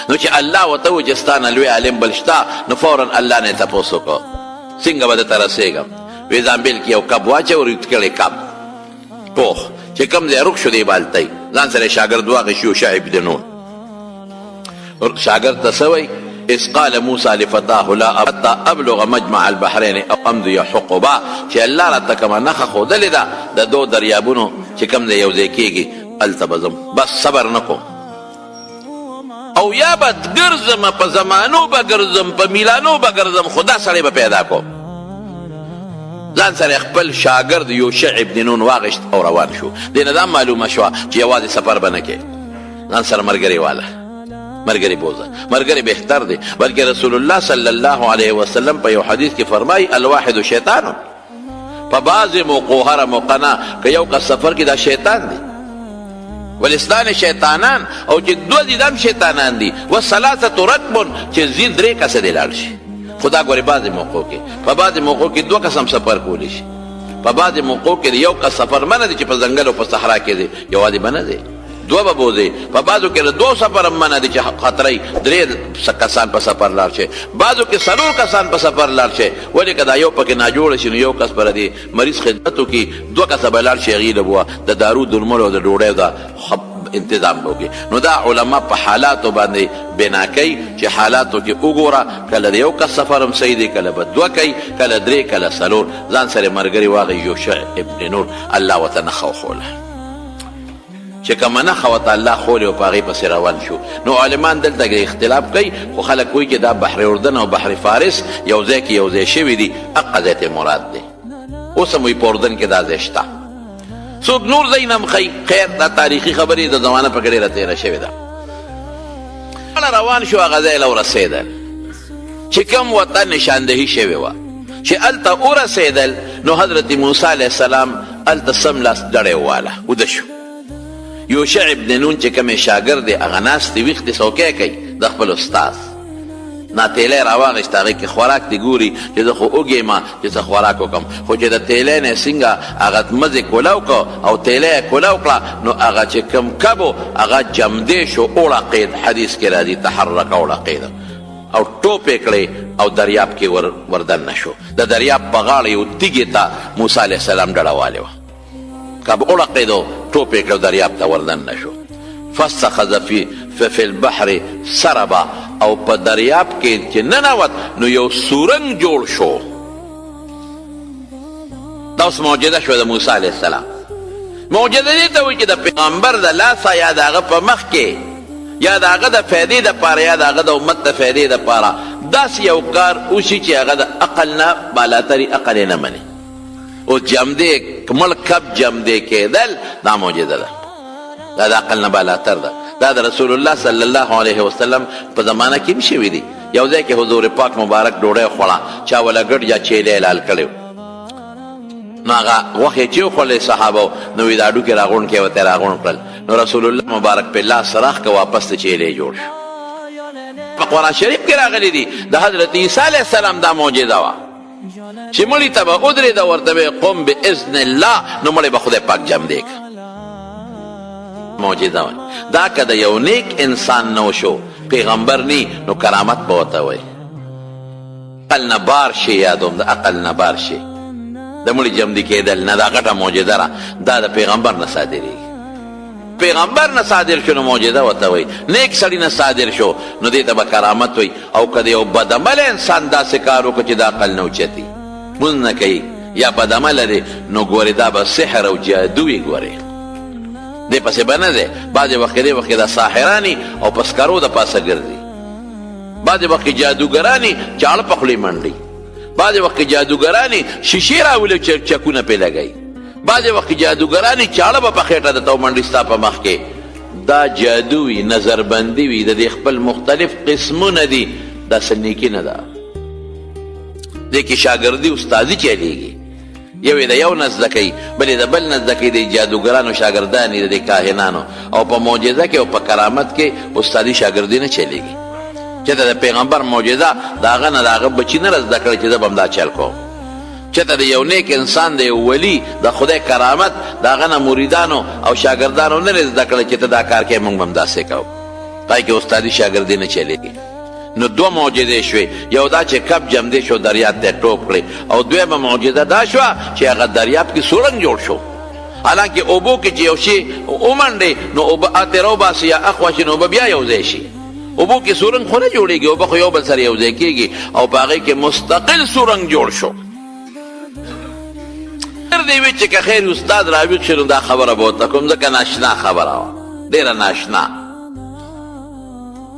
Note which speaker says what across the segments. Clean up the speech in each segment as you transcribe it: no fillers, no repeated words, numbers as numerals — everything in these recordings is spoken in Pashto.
Speaker 1: نو چې الله ورته ووایي چې ستا نه لوی عالم بل شته نو فورا الله نه یې تپوس وکړو څنګه به درته رسېږم وی زامبیل کې یو کب واچو ورید کړی کب پوخ چې کوم ځای روک شو دی بالتی ځان سره شاګرد واخیست یوشع ابن نون شاګرد ته څه وایي اذ قال موسى لفتاه لا حتى ابلغ مجمع البحرين او امضي حقبا چې الله راته کومه نښه ښودلې ده د دو دریابونو چې کوم ځای یو ځای کېږي هلته به ځم بس صبر نه کوم او یا به ګرځم په زمانو به ګرځم په میلانو به ګرځم خو دا سړی به پیدا کوم ځان سره خپل شاګرد یوشع ابن نون واغشت او روان شو دې نه دا معلومه شوه چې یوازې سفر به نه کوې ځان سره ملګری واله مرګري بوزه مرګري بهتر دی بلکې رسول الله صلی الله علیه وسلم په یو حدیث کې فرمایي الواحد شیطان په بعضې موقعو هره موقع نه که یو کس سفر کې دا شیطان دی ولستان شیطانان او چې دوه دي دا هم شیطانان دي والثلاثة رکب چې ځي درې کسه دې لاړ شي خو دا ګورې بعضې موقعو کې په بعضې موقعو کې دوه کس هم سفر کولی شي په بعضې موقعو کې یو کس سفر منه دی چې په ځنګل او په صحرا کې دی یوازې به نه دی دوه به بوځې په بعضو کې دو سفر هم منه دی چې خطرې درې کسان په سفر لاړ شي بعضو کې څلور کسان په سفر لاړ شي ولې که دا یو پکې ناجوړه شي نو یو کس پر دې مریض خدمت وکړي دوه کسه به لاړ شي هغې له بوه د دارو درملو او د ډوډۍ د انتظام به وکړي نو دا علما په حالاتو باندې بنا کوي چې حالاتو کې وګوره کله د یو کس سفر هم صحیح دی کله به دوه کوي کله درې کله څلور ځان سره ملګري واغی یوشع ابن نون الله ورته نښه وښوله چې کومه نښه ورته الله ښولې او په هغې پسې روان شو نو عالمان دلته کې اختلاف کوي خو خلک وایي چې دا بحر اردن او بحر فارس یو ځای کې یو ځای شوي دي هغه ځای ته مراد دی اوس هم وایي په اردن کې دا ځای شته څوک نور ځای نه هم ښیي خیر دا تاریخي خبرې د زمانه په کې ډېره تېره شوې ده روان شو هغه ځای له ورسېدل چې کوم وطن نشاندهي شوې وه چې هلته ورسېدل نو حضرت موسی علیه السلام هلته سملاس ډړی وواله وده شو یوشع ابن نون چې کومې شاګرد دی هغه ناست دی ویښ دی څوکی کوي د خپل استاد ناتیلی راواغېست هغې کې خوراک دی ګوري چې زه خو وږی ما چې څه خوراک وکړم خو چې د تیلی نه څنګه هغه مزې کولو کړه او تیلی یې کولو کړه نو هغه چې کوم کب و هغه جمدی شو اوړقېد حدیث کې راځي تحرک اوړقېد او ټوپ یې کړې او دریاب کې وردن نه شو د دریاب په غاړه یو تیږې ته موسی علیه السلام ډډه والې وه کب اوړقېدو ټوپ یې کړه دریاب ته وردن نه شو فاستخذ فی البحر سربا او په دریاب کې چې ننوت نو یو سورنګ جوړ شو دا اوس معجزه شوه د موسی علیه السلام معجزه دې ته وایي چې د پیغمبر د لاسه یا د هغه په مخ کې یا د هغه د فایدې دپاره یا د هغه د امت د فایدې دپاره داسې یو کار وشي چې هغه د عقل نه بالاتري عقل یې نه مني او جمدې مړ کب جمدې کېدل دا معجزه ده دا د عقل نه بالاتر ده دا د رسول الله صلی الله علیه وسلم په زمانه کې هم شوي دي یو ځای کې حضور پاک مبارک ډوډۍ خوړه چا وله ګډ یا چیلی حلال کړی نو هغه غوښې چې وخوړلې صحابو نو وي دا هډوکې راغونډ کړې ورته یې راغونډ کړل نو رسول الله مبارک په لاس راخ که واپس ته چیلی جوړ شو په قرآن شریف کې راغلی دي د حضرت عیسی علیه السلام دا معجزه وه چې مړي ته به ودرېده ورته به قم باذن الله نو مړی به خدای پاک جمدی کړه معجزه وای دا که د یو نیک انسان نو شو پیغمبر نی نو کرامت به ورته وای عقل نه بار شي یادوم د عقل نه بار شي د مړي جمدي کېدل نه دا غټه معجزه ده دا د پیغمبر نه صادرېږي پیغمبر نه صادر شو نو معجزه ورته وای نیک سړي نه صادر شو نو دې ته به کرامت وای او که د یو بدعمله انسان داسې کار وکړو چې د عقل نه اوچتي مونځ نه کوي یا بدعمله دی نو ګورې دا به سحر او جادو وي ګورې دې پسې به نه دی بعضې وخت دې وخت کې د ساحراني او په سکرو د پاسه ګرځي بعضې وخت کې جادوګراني چاړه په خولې منډي بعضې وخت کې جادوګراني شیشې راولي چکونه پې لګوي بعضې وخت کې جادوګراني چاړه به په خېټه درته ومنډي ستا په مخ کې دا جادو وي نظربندي وي د دې خپل مختلف قسمونه دي دا څه نیکي نه ده دې کې شاګردي استادي چلیږي یو د یو نه زده کوي بل د بل نه زده کوي د جادوګرانو شاګردان دي د کاهنانو او په معجزه کې او په کرامت کې استادي شاګردي نه چلیږي چې د پیغمبر معجزه د هغه نه د هغه بچي نه زده کړی چې زه به همدا چل کوم چې د یو نیک انسان د یو ولی د خدای کرامت د هغه نه مریدانو او شاګردانو نه زده کړی چې ته دا کار کوې موږ به همداسې کوو پای کې استادي شاګردي نه چلېږي. نو دوه معجزې شوې، یو دا چې کب جمدې شو دریاب ته ټوپ کړې، او دویمه معجزه دا شوه چې هغه دریاب کې سورنګ جوړ شو. حالانکه اوبو کې چې یو شي ومنډې نو اوبه اتې راوباسي یا اخوا شي نو اوبه بیا یو ځای شي. اوبو کې سورنګ خو نه جوړېږي، اوبه خو یو بل سره یو ځای کېږي، او په هغې کې مستقل سورنګ جوړ شو. دې وی چې که خیر استاد راویښ شي نو دا خبره به ورته کوم، ځکه ناشنا خبره وه، ډېره ناشنا.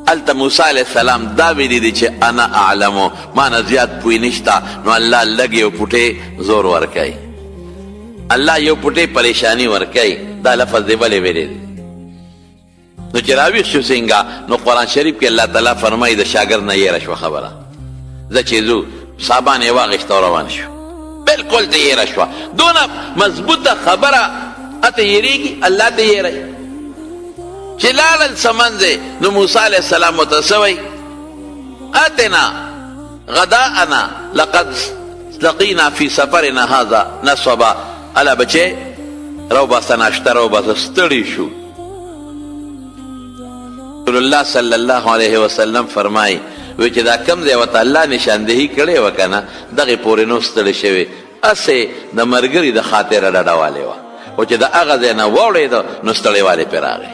Speaker 1: هلته موسی علیه السلام دا ویلي دي چې انا اعلمو، ما نه زیات پوی نشته. نو الله لږ یو پوټې زور ورکوي، الله یو پوټې پریشانی ورکوي. دا لفظ دی ولې ویلی دی؟ نو چې راویښ شو څنګه؟ نو قرآن شریف کې الله تعالی فرمایي د شاګرد نه یېره شوه خبره. زه چې ځو صابان یې واغېسته او روان شو، بلکل ته یېره شوه. دونه مضبوطه خبره اته یېرېږي، الله ته یېری. چې لاړل سمندې نو موسی علیه السلام ورته څه وایي؟ اتنا غداءنا لقد لقینا فی سفرنا هذا نصبا. الا بچې راوباسه ناشته راوباسه، ستړي شو. رسول الله صلی الله علیه وسلم فرمایي وی چې دا کم دی ورته الله نشاندهي کړې وه که نه، دغې پورې نو ستړی شوی، هسې د ملګري د خاطره ډډهوالی وه، خو چې د هغه ځای نه واوړېده نو ستړیوالی پرې راغی.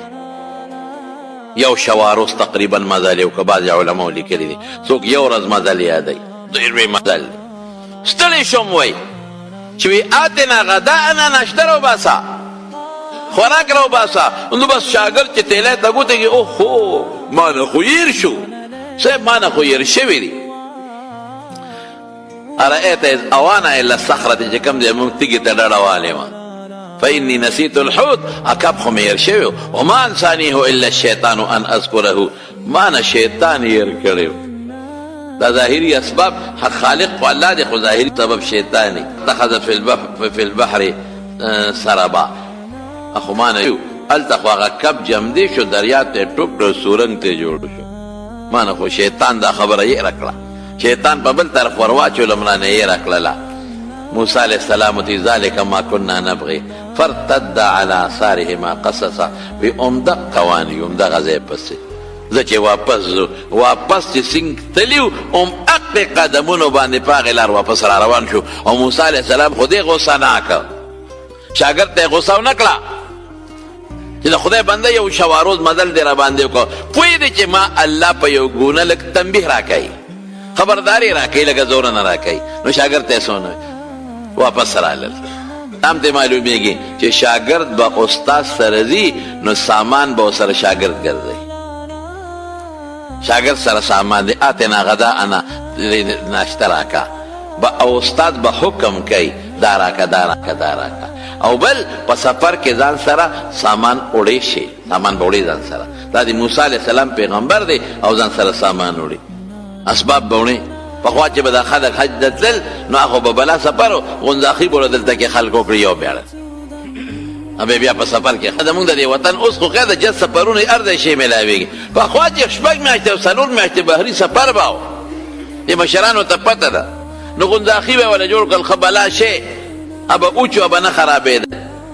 Speaker 1: یو شواروس تقریبا مزل یو که بعضې علماو لیکلي دي، څوک یو ورځ مزل یادوي، ډېر لوی مزل دی. ستړی شوم وی چې وی آتنا غداءنا ناشته راوباسه، خوراک راوباسه. نو بس شاګرد چې تیلی ته ګوتې کې اوهو ما نه خو هېر شو، صاحب ما نه خو هېر شوي دي. ارأیت اذ اوانا الا الصخرة چې کوم دی موږ تیږې ته ډډه والې وه، فإني نسیت الحوت، اکب خو مې هېر شوی و، وما انسانیه الا الشیطان ان اذکره، ما نه شیطان هېر کړی و. دا ظاهري اسباب، حق خالق خو الله دی، خو ظاهري سبب شیطان دی. اتخذ فی البحر سربا، اخو ما نه یو هلته خو هغه کب جمدې شو دریاب ته ټوپ کړه، سورنګ ته جوړ شو. ما نه خو شیطان دا خبره یېره کړه، شیطان په بل طرف ورواچولم رانه یېره کړله. موسی علیه السلام ورته ذلک ما کنا نبغي فارتد علی آثارهما قصصا. وی همدغه روان یو، همدغه ځای پسې زه چې واپس چې څنګ تلي و همهغې قدمونو باندې په هغې لار واپس را روان شو. او موسی علیه السلام خو دې غوسه نه کړه، شاګرد ته یې غوسه ونه کړه چې د خدای بنده یو شواروز مزل دې را باندې وکړه. پوه دی چې ما الله په یو ګونه لږ تنبیه را کوي، خبرداری را کوي، لږه زوره نه را کوي. نو شاګرد ته یې څه ونه واپس رالل. هم ته معلومیږي چې شاګرد به استاد سره ځي نو سامان به ورسره شاګرد ګرځوي. شاګرد سره سامان دی، اتنا غداءنا ناشته راکه، او استاد به حکم کوي دا راکه دا راکه دا راکه. او بل په سفر کې ځان سره سامان وړی شي، سامان به وړی ځان سره. دا د موسی علیه السلام پیغمبر دی او ځان سره سامان وړي، اسباب به وړي. پخوا چې به دا خلک حج ته تلل نو هغه به بلا سفر و، غونځاخي به دلته کې خلک وکړي یو بیاړه، بیا په سفر کې زمونږ د دې وطن اوس خو خیر د جد سفرونه هر ځای شی میلاویږي. پخوا چې 6 میاشتې او 4 میاشتې بهري سفر به و، دې مشرانو ته پته ده. نو غونځاخي به یې وله جوړ کړل، ښه بلا شی ابه اوچ به نه خرابېده،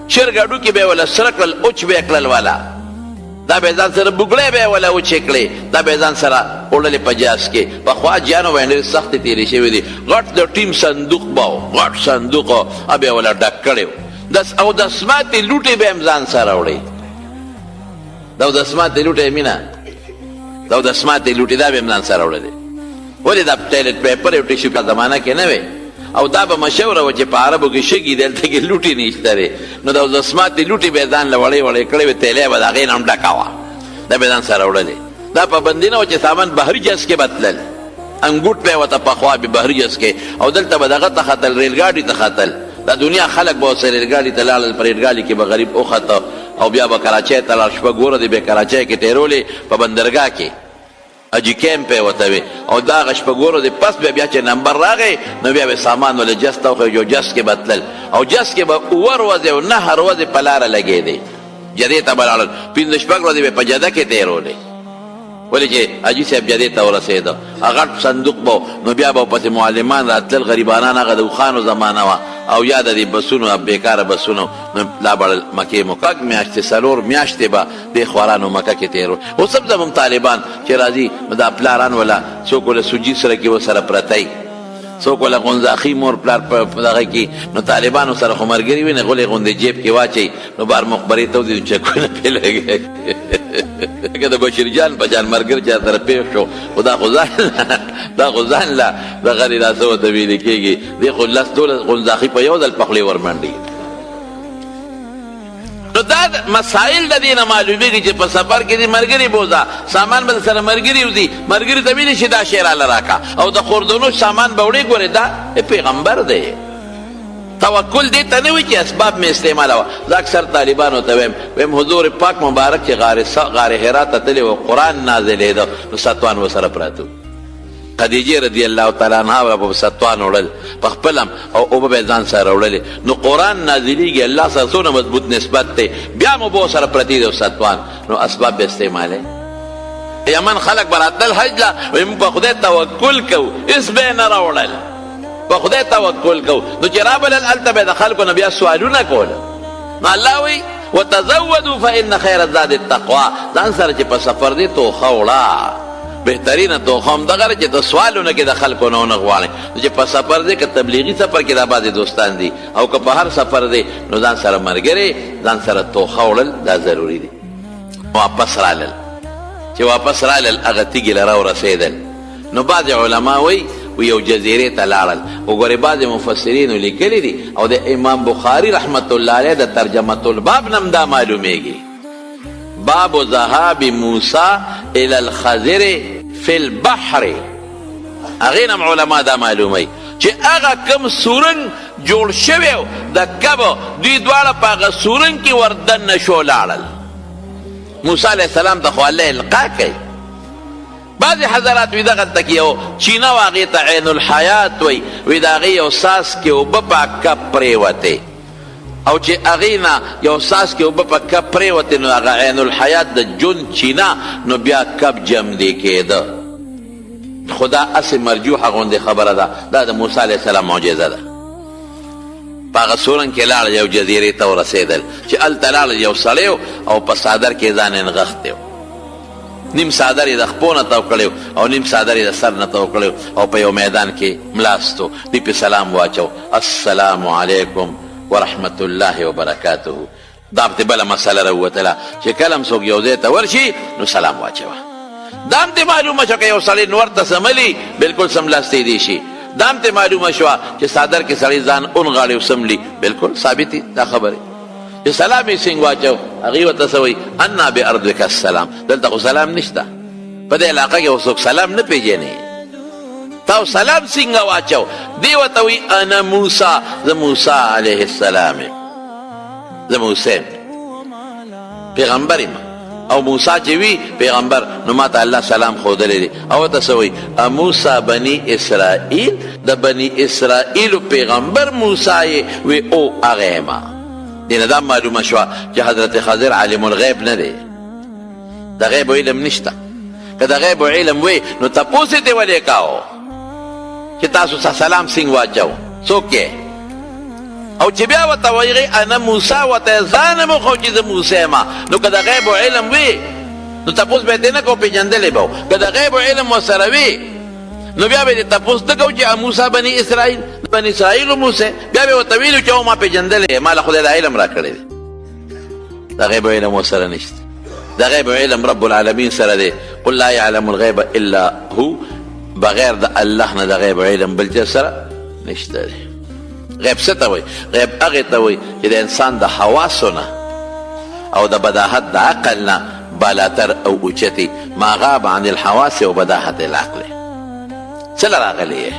Speaker 1: شرګاډو کې به یې وله سره کړل، اوچ به یې کړل والا، دا به یې ځان سره بوګړی به یې وله اوچې کړې، دا به یې ځان سره وړلې په جاز کې. پخوا جیانو باندې ډېرې سختې تېرې شوې دي. غټ د ټیم صندوق به و، غټ صندوق و، بیا یې وله ډک کړی و. او د سماتې لوټې به هم ځان سره وړی. دا د سماتې لوټې مینه، دا د سماتې لوټې دا به هم ځان سره وړلې. ولې دا ټایلټ پیپر یو ټیشو په زمانه کې نه وی، او دا به مشهوره وه چې په عربو کې شګي دلته کې لوټې نشته دی. نو د سماتې لوټې به یې ځان له وړې وړې کړې وې، تیلی به د هغې نه هم ډکه وه، دا به یې ځان سره وړلې. دا پابندي نه وه چې سامان بهري جز کې به تلل، انګوټ به یې ورته پخوا به بهري جز کې، او دلته به دغه ته ختل، ریلګاډي ته ختل. دا دنیا خلک به ورسره ریلګاډي ته لاړل، په ریلګاډي کې به غریب وخته او بیا به کراچۍ ته لاړ. شپه ګوره دی به کراچۍ کې تېرولې په بندرګاه کې اجي کیمپ یې ورته وي، او دا هغه شپه ګوره دی پس بیا چې نمبر راغی نو بیا به سامان ولې جز ته وښیي، جو جز کې به تلل، او جز کې به 9 ورځې او 9 ورځې په لاره لګېدې، جدې ته به لاړل. 5 شپږ ورځې به په جده کې تېرولې، ولې چې حاجي صاحب جدې ته ورسېده، هغه صندوق به نو بیا به پسې معلمان راتلل، غریبانان، هغه د اوښانو زمانه وه، او یا د دې بسونو بیکاره بسونو لا بړل مکې مکک میاشتې 4 میاشتې به دې خوارانو مکه کې تېرول. اوس هم زموږ طالبان چې راځي دا پلاران ولا څوک ولا سوجي سره کې ورسره پرتی، څوک ولا غونځاخي مور پلار په دغه کې، نو طالبانو سره خو ملګري وي نه غولې غوندې جیب کې واچوي، نو بار مخبرې ته ودي چکونه پې لګي لکه د بشیر جان په جان ملګري چا سره پېښ شو، خو دا خو ځان لا دغه دې دا څه ورته ویلې کېږي، دې خو 10-12 غونځاخي په یو ځل پخلې ورمنډي. نو دا مسائل د دې نه معلومېږي چې په سفر کې دې ملګري بوځه، سامان به سره ملګري وځي، ملګري ته ویلې چې دا شی راله راکړه، او د خوردنو سامان به وړې ګورې دا پیغمبر دی. توکل دې ته نه وي چې اسباب مې استعمالوه. زه اکثر طالبانو ته ویم حضور پاک مبارک چې غار حرا ته تللی و قرآن نازلېده نو ستوان ورسره پراته، خدیجې رضی الله تعالی عنها به ستوان وړل په خپل هم او اوبه به ځان سره وړلې. نو قرآن نازلېږي الله سره څومره مضبوط نسبت دی، بیا مو به ورسره پرتې دی ستوان، نو اسباب به استعمالوي. یمن خلک به راتلل حج له، وایي موږ په خدای توکل کوو، هېڅ به یې نه راوړل، په خدای توکل کوو. نو چې رابلل هلته به د خلکو نه بیا سوالونه کول. نو الله وایي وتزودوا فإن خیر الزاد التقوا، ځان سره چې په سفر دی توخه وړه، بهترینه توخه هم دغه چې د سوالونه کې د خلکو نه ونه غواړې. نو چې په سفر دی که تبلیغي سفر کې دا بعضې دوستان دي، او که په هر سفر دی نو ځان سره ملګري، ځان سره توخه وړل دا ضروري دي. واپس رالل، چې واپس رالل هغه تیږې له راورسېدل. نو بعضې علما وایي و یو جزیرې ته لاړل. وګورې بعضې مفسرینو لیکلي دي، او د امام بخاري رحمت الله علیه د ترجمة الباب نه هم دا معلومیږي، باب ذهاب موسی الى الخضر فی البحر. هغې نه هم علما دا معلوموي چې هغه کوم سورنګ جوړ شوی د کبو، دوی دواړه په هغه سورنګ کې وردننه شو لاړل. موسی علیه السلام ته خو الله القا کوي. بعضې حضرات وي دغلته کې یو چینه وه، هغې ته عین الحیات وی د هغې یو ساس کې اوبه په کپ پرېوتې، او چې هغې نه یو ساس کې اوبه په کپ پرېوتې نو هغه عین الحیات د جون چینه، نو بیا کپ جمدې کېده. خو دا هسې مرجوحه غوندې خبره ده، دا د موسی علیه السلام معجزه ده. په هغه سورنګ کې لاړل، یو جزیرې ته ورسېدل، چې هلته لاړل یو سړی او په څادر کې ځان نغښتی و، نیم څادر یې د خپو نه تاو کړی او نیم څادر یې د سر نه تاو کړی، او په یو میدان کې ملاستو. دوی پې سلام واچو، السلام علیکم ورحمت الله وبرکاته. دا پې بله مسله راووتله چې کله هم څوک یو ځای ته ورشي نو سلام واچوه. دا هم تې معلومه شوه که یو سړی نور ته سملي بلکل سملاستی دی شي. دا هم تې معلومه شوه چې څادر کې سړی ځان اونغاړي او سملي، بلکل ثابت دي دا خبرې. چې سلام یې څنګه واچو، هغې ورته څه وایي انا بارضک السلام. دلته خو سلام نشته، په دې علاقه کې اوس څوک سلام نه پېژني. تا سلام څنګه واچو؟ دې ورته وایي انا موسی، زه موسی علیه السلام یم، زه موسی یم، پیغمبر یم. او موسی چې وي پیغمبر، نو ما ته الله سلام ښودلی دی. او ورته څه وایي موسی بني اسرائیل، د بني اسرائیلو پیغمبر موسی یې؟ وی او هغه یم. دینه دا معلومه شوه چې حضرت خضر عالم الغیب نه دی، د غیب علم نشته. که د غیب علم وی نو تپوس یې ته ولې کاو چې تاسو سلام څنګه واچو، څوک یې؟ او چې بیا ورته وایي انا موسی، ورته ځان یم خو چې زه موسی یم. نو که د غیب علم وی نو تپوس به یې ته نه کوو، پېژندلی به و. که د غیب علم ورسره وي نو بیا به یې تپوس نه کوو چې موسی بني اسرائیل، بني اسرائیل موسی، بیا به یې ورته ویلو چې او ما پېژندلی ما له خدای دا علم را کړی دی. د غیب علم ورسره نشته، د غیب علم رب العالمین سره دی. قل لا یعلم الغیب الا هو، بغیر د الله نه د غیب علم بل چا سره نشته دی. غیب څه ته وایي؟ غیب هغې ته وایي چې د انسان د حواسو نه او د بداحت د عقل نه بالاتر او اوچتې، ما غاب عن الحواس و بداحت العقل. څه له راغلی یې؟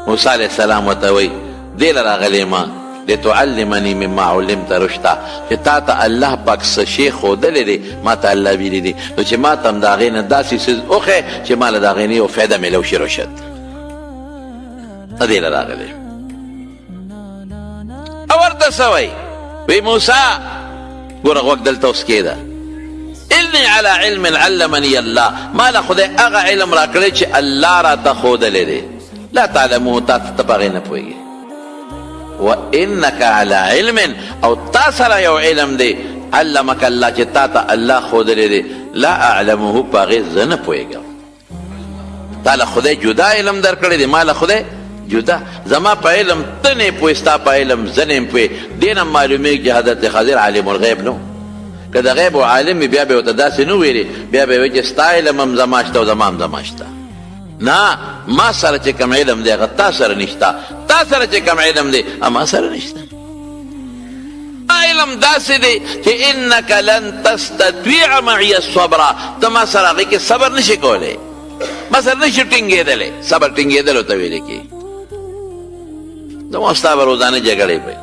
Speaker 1: موسی علیه السلام ورته وایي دې له راغلی ما لتعلمني مما علمت رشدا، چې تا ته الله پاک څه شی ښودلی دی، ما ته الله ویلی دی، نو چې ما ته هم د هغې نه داسې څیز وښیې چې ما له د هغې نه یو فایده میلو شي رشد. ته دې له راغلی. او ورته څه وایي؟ وی موسی ګوره غوږ دلته اوس کېده، انی علی علم علمني الله، ما له خدای هغه علم را کړی چې الله راته ښودلی دی. لا تعلموه، تاسو ته په هغې نه پوهېږئ. وانک علی علم او تا سره یو علم دی علمک الله چې تا ته الله ښودلی دی لا اعلمه په هغې زه نه پوهېږم تا له خدای جدا علم در کړی دی ما له خدای جدا زما په علم ته نه پوهې ستا په علم زه نه یم پوهې دې نه معلومېږي چې حضرت خضر عالم الغیب نه که د غیب و عالم بیا به ورته داسې نه ویلې بیا به وایي چې ستا علم هم زما شته او زما هم زما شته نه ما سره چې کوم علم دی هغه تا سره نشته تا سره چې کوم علم دی ما سره نشته علم داسې دی چې انک لن تستطیع معي الصبر ته ما سره هغې کې صبر نشي کولی ما سره نشي ټینګېدلی صبر ټینګېدلو ته ویلې کېږي زما ستا به روزانه جګړې پی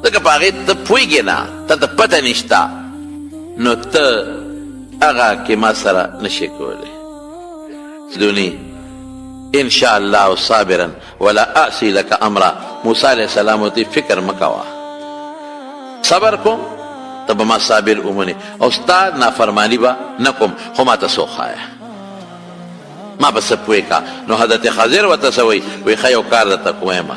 Speaker 1: ځکه په هغې ته پوهېږې نه ته ته پته نشته نو ته هغه کې ما سره نشي کولی دونی ان شاء الله صابرا ولا اعصي لك امرا موسی علیہ السلام ته فکر مکوا صبر کوم ته به ما صابر اومني او ستا نافرمانی به نکوم خو ما ته څه وښایه ما به څه پوهې کا نو حضرت خضر ورته څه وایي وایي ښه یو کار درته کویمه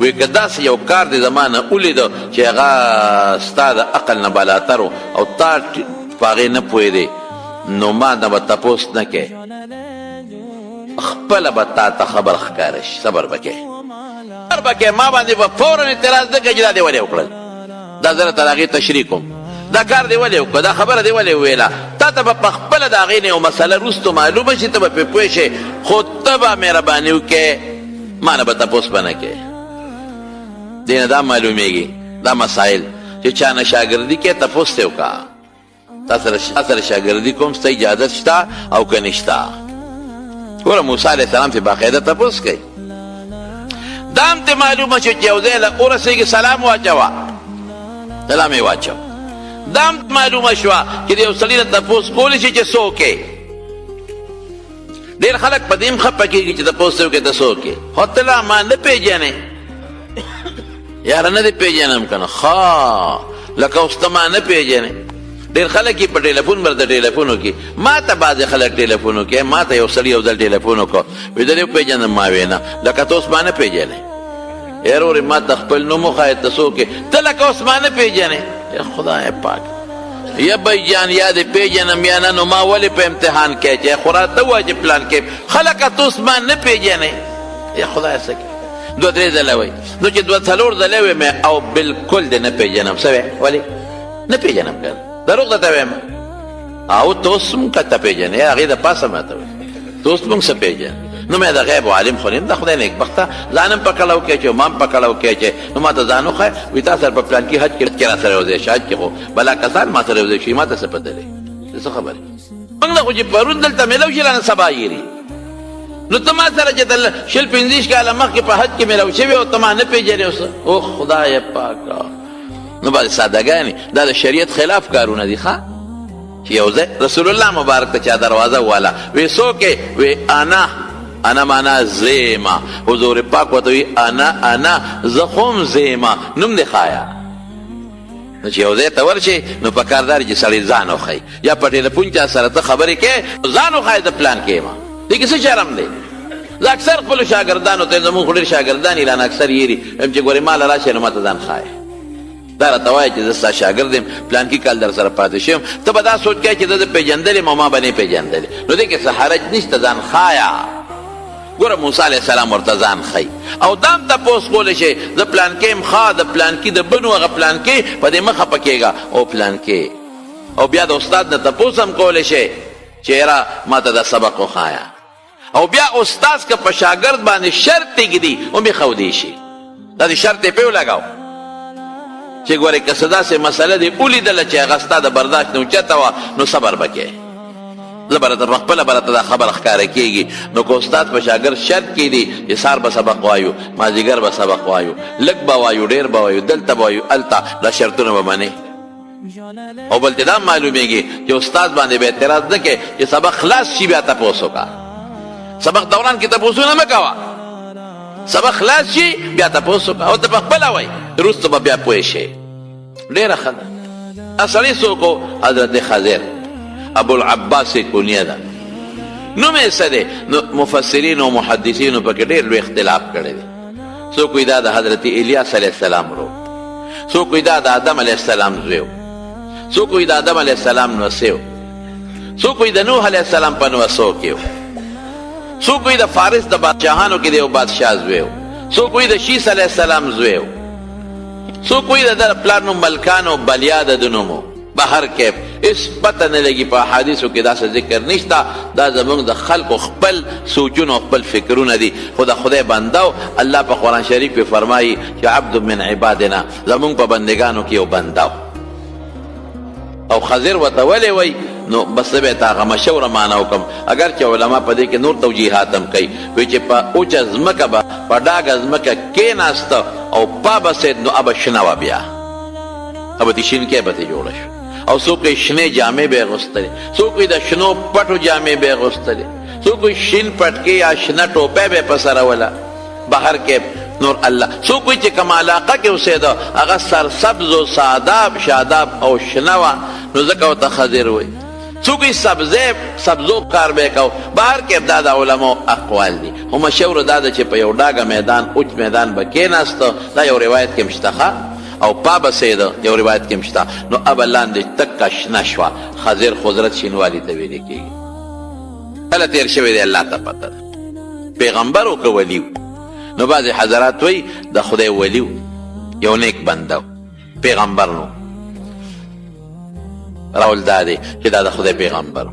Speaker 1: وایي که داسې یو کار دې زما نه ولیده چې هغه ستا د عقل نه بالاتر او تا په هغې نه پوهېدې نو ما نه به تپوس نه کوې خپله به تا ته خبر ښکاره شي صبر به کوې صبر به کوې ما باندې به فورا اعتراض نه کوې چې دا دې ولې وکړل دا زه راته د هغې تشریح کوم دا کار دې ولې وکړه دا خبره دې ولې وویله تا ته به په خپله د هغې نه یو مسله وروستو معلومه شي ته به پرې پوه شې خو ته به مهرباني وکړې ما نه به تپوس به نه کوې دې نه دا معلومېږي دا مسایل چې چا نه شاګردي کوې تپوس ته وکړه تا سره شاګردي کوم ستا اجازت شته او که نشته ګوره موسی علیه السلام ته باقاعده تپوس کوي دا هم ته معلومه شو چې یو ځای له ورسېږي سلام واچوه سلام یې واچو دا هم معلومه شوه چې د یو سړي نه تپوس کولی شي چې څوک یې ډېر خلک په دې هم خفه کېږي چې تپوس ته وکړې ته څوک یې خو ته لا ما نه پېژنې یاره نه دې پېژنم که نه ښه لکه اوس ته ما نه پېژنې ډېر خلک یې په ټیلیفون برته ټیلیفون وکړي ما ته بعضې خلک ټیلیفون وکړي ما ته یو سړي یو ځل ټیلیفون وکړو وایي زه دې وپېژندم ما ویې نه لکه ته اوس ما نه پېژنې یاره ورې ما ته خپل نوم وښایه ته څوک یې ته لکه اوس ما نه پېژنې خدای پاک یا بی جان یا دې پېژنم یا نه نو ما ولې په امتحان کې چې خو راته ووایه چې پلان کې خلکه ته اوس ما نه پېژنې یا خدای څه کوي دوه درې ځله وایي نو چې دوه څلور ځله وې مې او بلکل دې نه پېژنم څه وې ولې نه پېژنم که دروغ درته وایم او ته اوس هم که ته پېژنې هغې د پاسه ماته وایي ته اوس موږ څه پېژنې نو مې د غیب و عالم خو نه یم د خدای نیکبخته ځان هم پکړه وکړې چې ما هم پکړه وکړې چې نو ما ته ځان وښایه وایي تا سره په پلانکي حج کې را سره یو ځای شي حج کې خو بلا کسان ما سره یو ځای شي ما ته څه پته دی څه خبرې موږ نه خو چې پرون دلته میلو شي رانه سبا یېري نو ته ما سره چې شل پنځه کاله مخکې په حج کې میلو شوې او ته ما نه پېژنې اوس او خدای پاکه نو بعضې سادهګانې دا د شریعت خلاف کارونه دي ښه چې یو ځای رسول الله مبارک ته چا دروازه وواله وی څوک یې وی انا معنا زیما حضور پاک ورته وی انا زه خو هم زیما نوم دې ښایه نو چې یو ځای ته ورشې نو په کار دا چې سړی ځان وښایي یا په ټیلیفون چا سره ته خبرې کوې ځان وښایه زه پلان کې یم دې کې څه شرم دی زه اکثر خپلو شاګردانو ته زمونږ خو ډېر شاګردان یې رانه اکثر یېري چې ګورې ما له راشې نو ما ته ځان ښایه دا راته وایه چې زه ستا شاګرد یم پلانکي کال در سره پاتې شوم ته به دا سوچ کوې چې زه پېژندلی یم او ما به نه پېژندلی نو دې کې څه حرج نشته ځان ښایه ګوره موسی علیه السلام ورته ځان ښایي او دا هم تپوس کولی شي زه پلانکي یم ښه د پلانکي د بنو هغه پلانکي په دې مه خفه کېږه او پلانکي او بیا د استاد نه تپوس هم کولی شي چې یاره ما ته دا سبق وښایه او بیا استاز که په شاګرد باندې شرط ږدي هم یې ښودی شي دا دې شرط یې پې ولګاو چې ګورې که څه داسې مسله دې ولیدله چې هغه ستا د برداشت نه اوچته وه نو صبر به کوې زه به راته پخپله به راته دا خبره ښکاره کېږي نو که استاد په شاګرد شرط کېږدي چې سهار به سبق وایو مازدیګر به سبق وایو لږ به وایو ډېر به وایو دلته به وایو هلته دا شرطونه به منې او بل ته دا معلومېږي چې استاد باندې به اعتراض نه کوې چې سبق خلاص شي بیا تپوس وکړه سبق دوران کې تپوسونه مه کوه سبق خلاص شي بیا تپوس وکړه او ته پخپله وایي وروسته به بیا پوه شي ډېره ښه ده سړی څوک و حضرت خضر ابوالعباس یې کونیه ده نوم یې څه دی نو مفسرینو او محدثینو پکې ډېر لوی اختلاف کړی دی څوک وایي دا د حضرت الیاس علیه السلام رو، څوک وایي دا د آدم علیه السلام زوی و، څوک وایي د آدم علیه السلام نوسی و، څوک وایي د نوح علیه السلام په نوسو کې و، څوک وایي د فارس د بادشاهانو کې د یو بادشاه زوی و، څوک وایي د شیس علیه السلام زوی و، څوک وایي د ده پلار نوم ملکانو بلیا د ده نوم و. بهر کیف هېڅ پته نه لګي، په احادیثو کې داسې ذکر نشته. دا زموږ د خلکو خپل سوچونه او خپل فکرونه دي، خو د خدای بنده و. الله په قرآن شریف کې فرمایي چې عبد من عبادنا، زموږ په بندګانو کې یو بنده و. او خضر ورته ولې وایي؟ نو بس زه به یې هغه مشوره معنا وکړم، اگر چې علما په دې کې نور توجیحات هم کوي. وایي چې په اوچه ځمکه به په ډاګه ځمکه کېناسته او پا به سید نو ابه شنه وه، بیا ابه تې شینکۍ به تې جوړه شوه. او څوک یې شنې جامې به یې اغوستلې، څوک یې د شنو پټو جامې به یې اغوستلې، څوک یې شین پټکې یا شنه ټوپۍ به یې په سره وله. بهر کې نور الله. څوک وایي چې کومه علاقه کې اوسېده هغه سرسبز و ساداب شاداب او شنه وه، نو ځکه ورته خضر وایي. څوک یې سبزو کار به یې کو. بهر کې دا د علماو اقوال دي، خو مشهوره دا ده چې په یو ډاګه میدان اوچ میدان به کېناسته. دا یو روایت کې هم شته او پا به سیده، یو روایت کې هم شته. نو ابه لاندې تکه شنه شوه. خضر خضرت شینوالي ته ویلې کېږي. کله تېر شوی دی الله ته پته ده. پیغمبر و که ولي و؟ نو بعضې حضرات وایي د خدای ولي و، یو نیک بنده و، پیغمبر نو. راول دا دی چې دا د خدای پیغمبر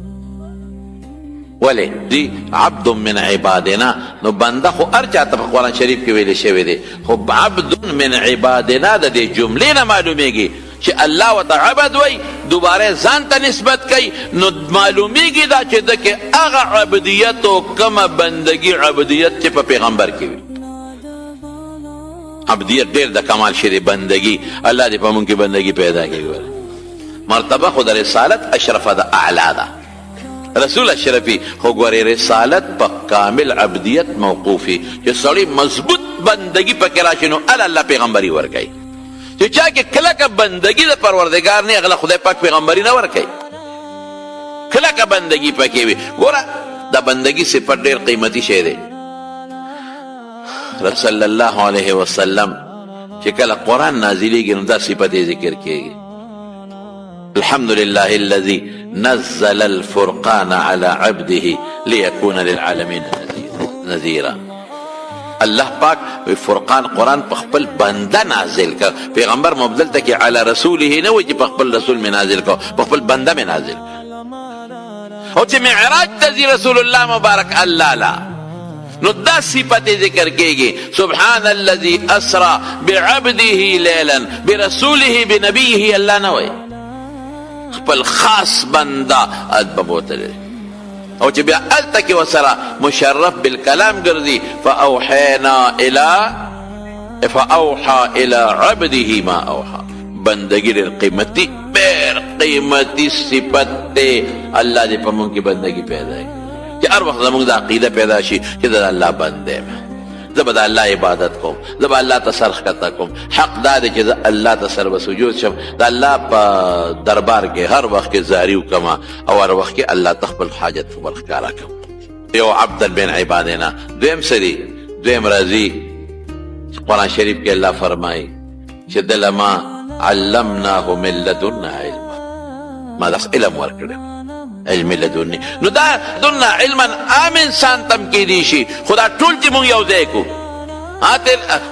Speaker 1: ولې دی عبد من عبادنا. نو بنده خو هر چاته په قرآن شریف کې ویلې شوی دی، خو عبد من عبادنا د دې جملې نه معلومیږي چې الله ورته عبد وایي، دوباره ځان ته نسبت کوي. نو معلومیږي دا چې ده کې هغه عبدیت او کومه بندګي عبدیت چې په پیغمبر کې وي. عبدیت ډېر د کمال شی دی، بندګي الله دې په مونږ کې بندګي پیدا کړي. مرتبه خو د رسالت اشرفه ده، اعلی ده، رسول اشرفي. خو ګورې رسالت په کامل عبدیت موقوفي، چې سړی مضبوط بندګي پکې راشي نو الله پیغمبري ورکوي. چې چا کې کلکه بندګي د پروردګار نه هغه خدای پاک پیغمبري نه ورکوي، کلکه بندګي پکې وي. ګوره د بندګي صفت ډېر قیمتي شی دی. رسول صلی الله علیه وسلم چې کله قرآن نازلیږي نو دا صفت یې ذکر کېږي. الحمد لله الذي نزل الفرقان على عبده ليكون للعالمين نذيرا. الله پاک فرقان قرآن په خپل بنده نازل کا. پیغمبر مبدل ته کې علی رسوله نه وایي چې په خپل رسول مې نازل کا، په خپل بنده مې نازل. او چې معراج ته ځي رسول الله مبارک الله لا، نو دا صفت ذکر کېږي. سبحان الذي اسرى بعبده ليلا برسوله بنبيه. الله نه وایي، خپل خاص بنده ادبوتل. او چې بیا الته کې وسره مشرف بالکلام ګرځي. فاوحى الى عبده ما اوحى. بندګي ډېر قیمتي، ډېر قیمتي صفت دی. الله دې په موږ کې بندګي پیدا کړي چې هر وخت زموږ د عقیده پیدا شي چې د الله بنده یم، زه به د الله عبادت کوم، زه به الله ته سر ښکته کوم. حق دا دی چې زه الله ته سر به سجود شم، د الله په دربار کې هر وخت کې زاري وکړم او هر وخت کې الله ته خپل حاجت ورښکاره کړم. یو عبد من عبادنا. دویم څه دی؟ دویم راځي قرآن شریف کې الله فرمایي چې دله ما علمناه من لدنا علما، ما داس علم ورکړی، علم لدني. نو دا دنا علما عام انسان تم کې دي شي، خدا ټول چې مونږ یو ځای کو.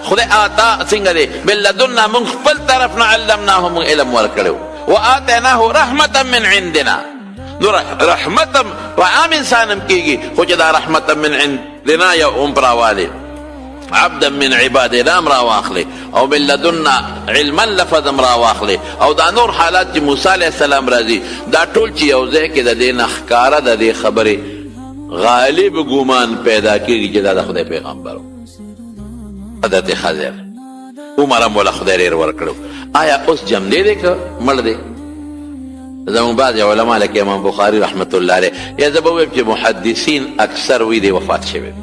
Speaker 1: خدای آتا څنګه دی؟ من لدنا، مونږ خپل طرف نه علمناه، مونږ علم ورکړو. وآتیناه رحمة من عندنا. نو رحمت په عام انسان هم کېږي، خو چې دا رحمت من عندنا یو هم راوالی. عبدا من عبادنا امرا واخلي، او من لدنا علما لفظ امرا واخلي، او دا نور حالات چې موسی علیه السلام راځي، دا ټول چې یو ځای کې د دې نه ښکاره د دې خبرې غالب ګمان پیدا کېږي چې دا د خدای پیغمبر و. حضرت خضر عمر هم وله خدای ډېر ورکړو. آیا اوس جمدی دی که مړ دی؟ زموږ بعضې علما لکه امام بخاري رحمت الله علیه، یا زه به ووایم چې محدثین اکثر وی دی وفات شوی،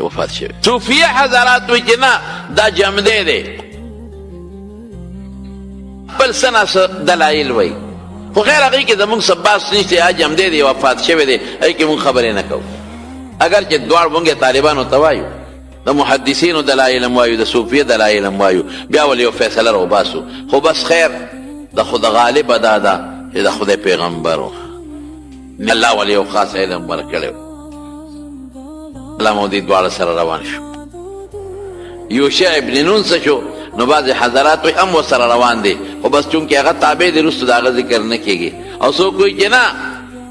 Speaker 1: وفات شوی. صوفیه حضرات وی چې نه دا جمدی دی، بل څه نه دلایل وی، خو غیر هغې کې زموږ څه بحث نشته. یا جمدی دی وفات شوی دی، هغې کې مونږ خبرې نه کوو. اگر چې دواړ مونږ طالبانو ته وایو د محدثینو دلایل هم وایو د صوفیه دلایل هم وایو بیا ول یو فیصله راوباسو خو بس خیر د خود غالبه دا ده چې د خدای پیغمبر و الله ول یو خاص علم ورکړی الله مو دې دواړه سره روان شو یوشع ابن نون څه شو نو بعضې حضرات وایي هم ورسره روان دی خو بس چونکې هغه تابع دی وروستو د هغه ذکر نه کېږي او څوک وایي چې نه